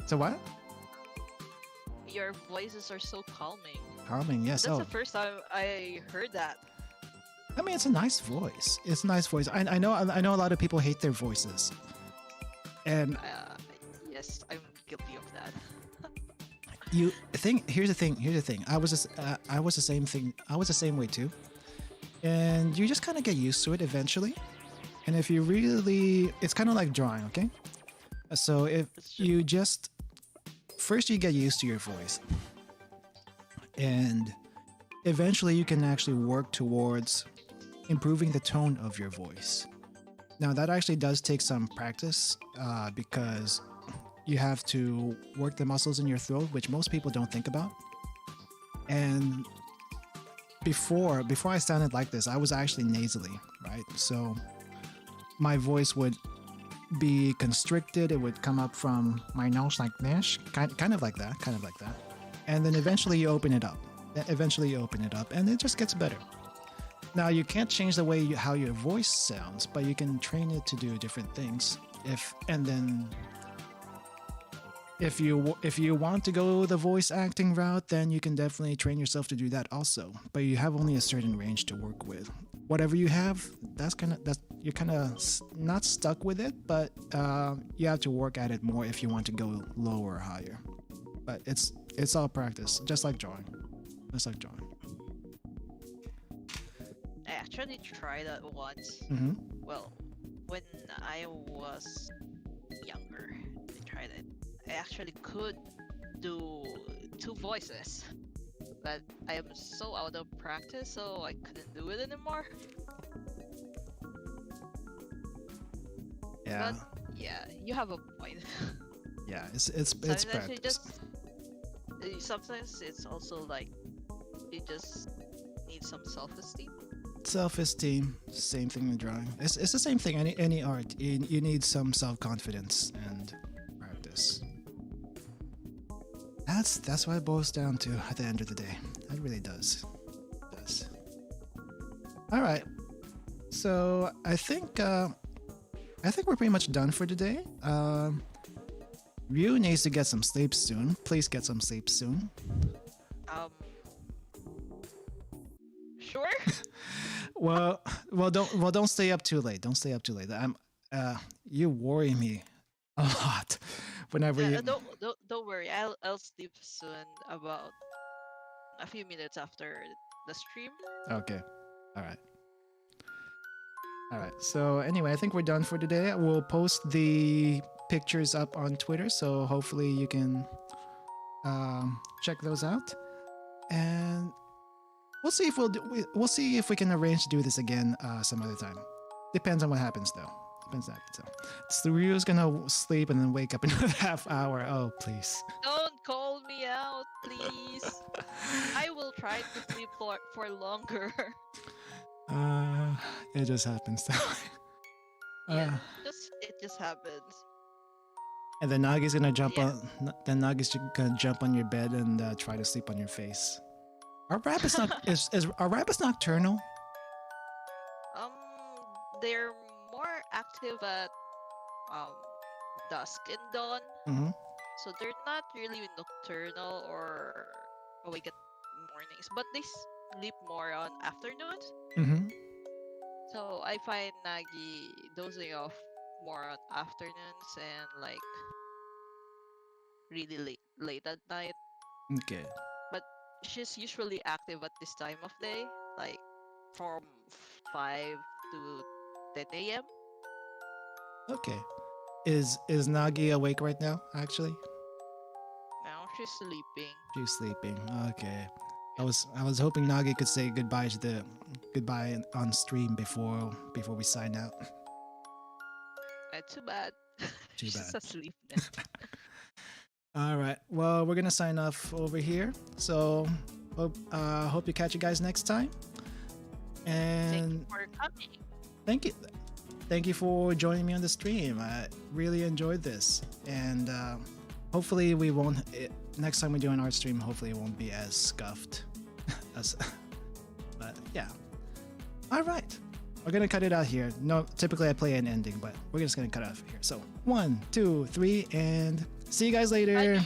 So what? Your voices are so calming. Calming, yes. That's Oh, the first time I heard that. I mean, it's a nice voice. It's a nice voice. I know. I know a lot of people hate their voices, and Yes, I'm guilty of that. you think. Here's the thing. Here's the thing. I was the same thing. I was the same way too, and you just kind of get used to it eventually. And if you really, it's kind of like drawing. Okay, so if That's true. you just first you get used to your voice, and eventually you can actually work towards improving the tone of your voice. Now, that actually does take some practice because you have to work the muscles in your throat, which most people don't think about. And before I sounded like this, I was actually nasally, right? So my voice would be constricted. It would come up from my nose like this, kind of like that, and then eventually you open it up. And it just gets better. Now, you can't change the way how your voice sounds, but you can train it to do different things. If you want to go the voice acting route, then you can definitely train yourself to do that also. But you have only a certain range to work with. Whatever you have, you're kind of not stuck with it, but you have to work at it more if you want to go lower or higher. But it's all practice, just like drawing. I actually tried that once. Mm-hmm. Well, when I was younger, I tried it. I actually could do two voices, but I am so out of practice, so I couldn't do it anymore. Yeah, But yeah, you have a point. yeah. It's Sometimes you practice. just sometimes it's also like you just need some self-esteem. Self-esteem, same thing with drawing. It's the same thing. Any art, you need some self-confidence and practice. That's what it boils down to at the end of the day. It really does. It does. All right. So I think we're pretty much done for today. Ryu needs to get some sleep soon. Please get some sleep soon. Um, sure. Don't stay up too late. Don't stay up too late. You worry me a lot whenever you. Don't worry. I'll sleep soon. About a few minutes after the stream. Okay. All right. All right. So anyway, I think we're done for today. We'll post the pictures up on Twitter, so hopefully you can check those out. And we'll see if we'll see if we can arrange to do this again some other time. Depends on what happens, though. So Ryu's gonna sleep and then wake up in another half hour. Oh, please. Don't call me out, please. I will try to sleep for longer. It just happens that way. Yeah, it just happens. And then Nagi's gonna Yeah. Nagi's gonna jump on your bed and try to sleep on your face. Are rabbits not are rabbits nocturnal? Um, they're more active at um dusk and dawn, Mm-hmm. so they're not really nocturnal or awake at mornings, but they sleep more on afternoons. Mm-hmm. So I find Nagi dozing off more on afternoons and like really late at night. Okay. But she's usually active at this time of day, like from 5 to 10 a.m. Okay. Is Nagi awake right now? Actually, Now she's sleeping. she's sleeping. Okay. I was hoping Nagi could say goodbye on stream before we sign out. Too bad. Too She's bad. asleep now. All right. Well, we're gonna sign off over here. So hope you catch you guys next time. Thank you And for coming. thank you for joining me on the stream. I really enjoyed this, and hopefully we won't. Next time we do an art stream, hopefully it won't be as scuffed as. But yeah. All right. We're gonna cut it out here. No, typically I play an ending, but we're just gonna cut it off here. So 1, 2, 3, and see you guys later. Bye.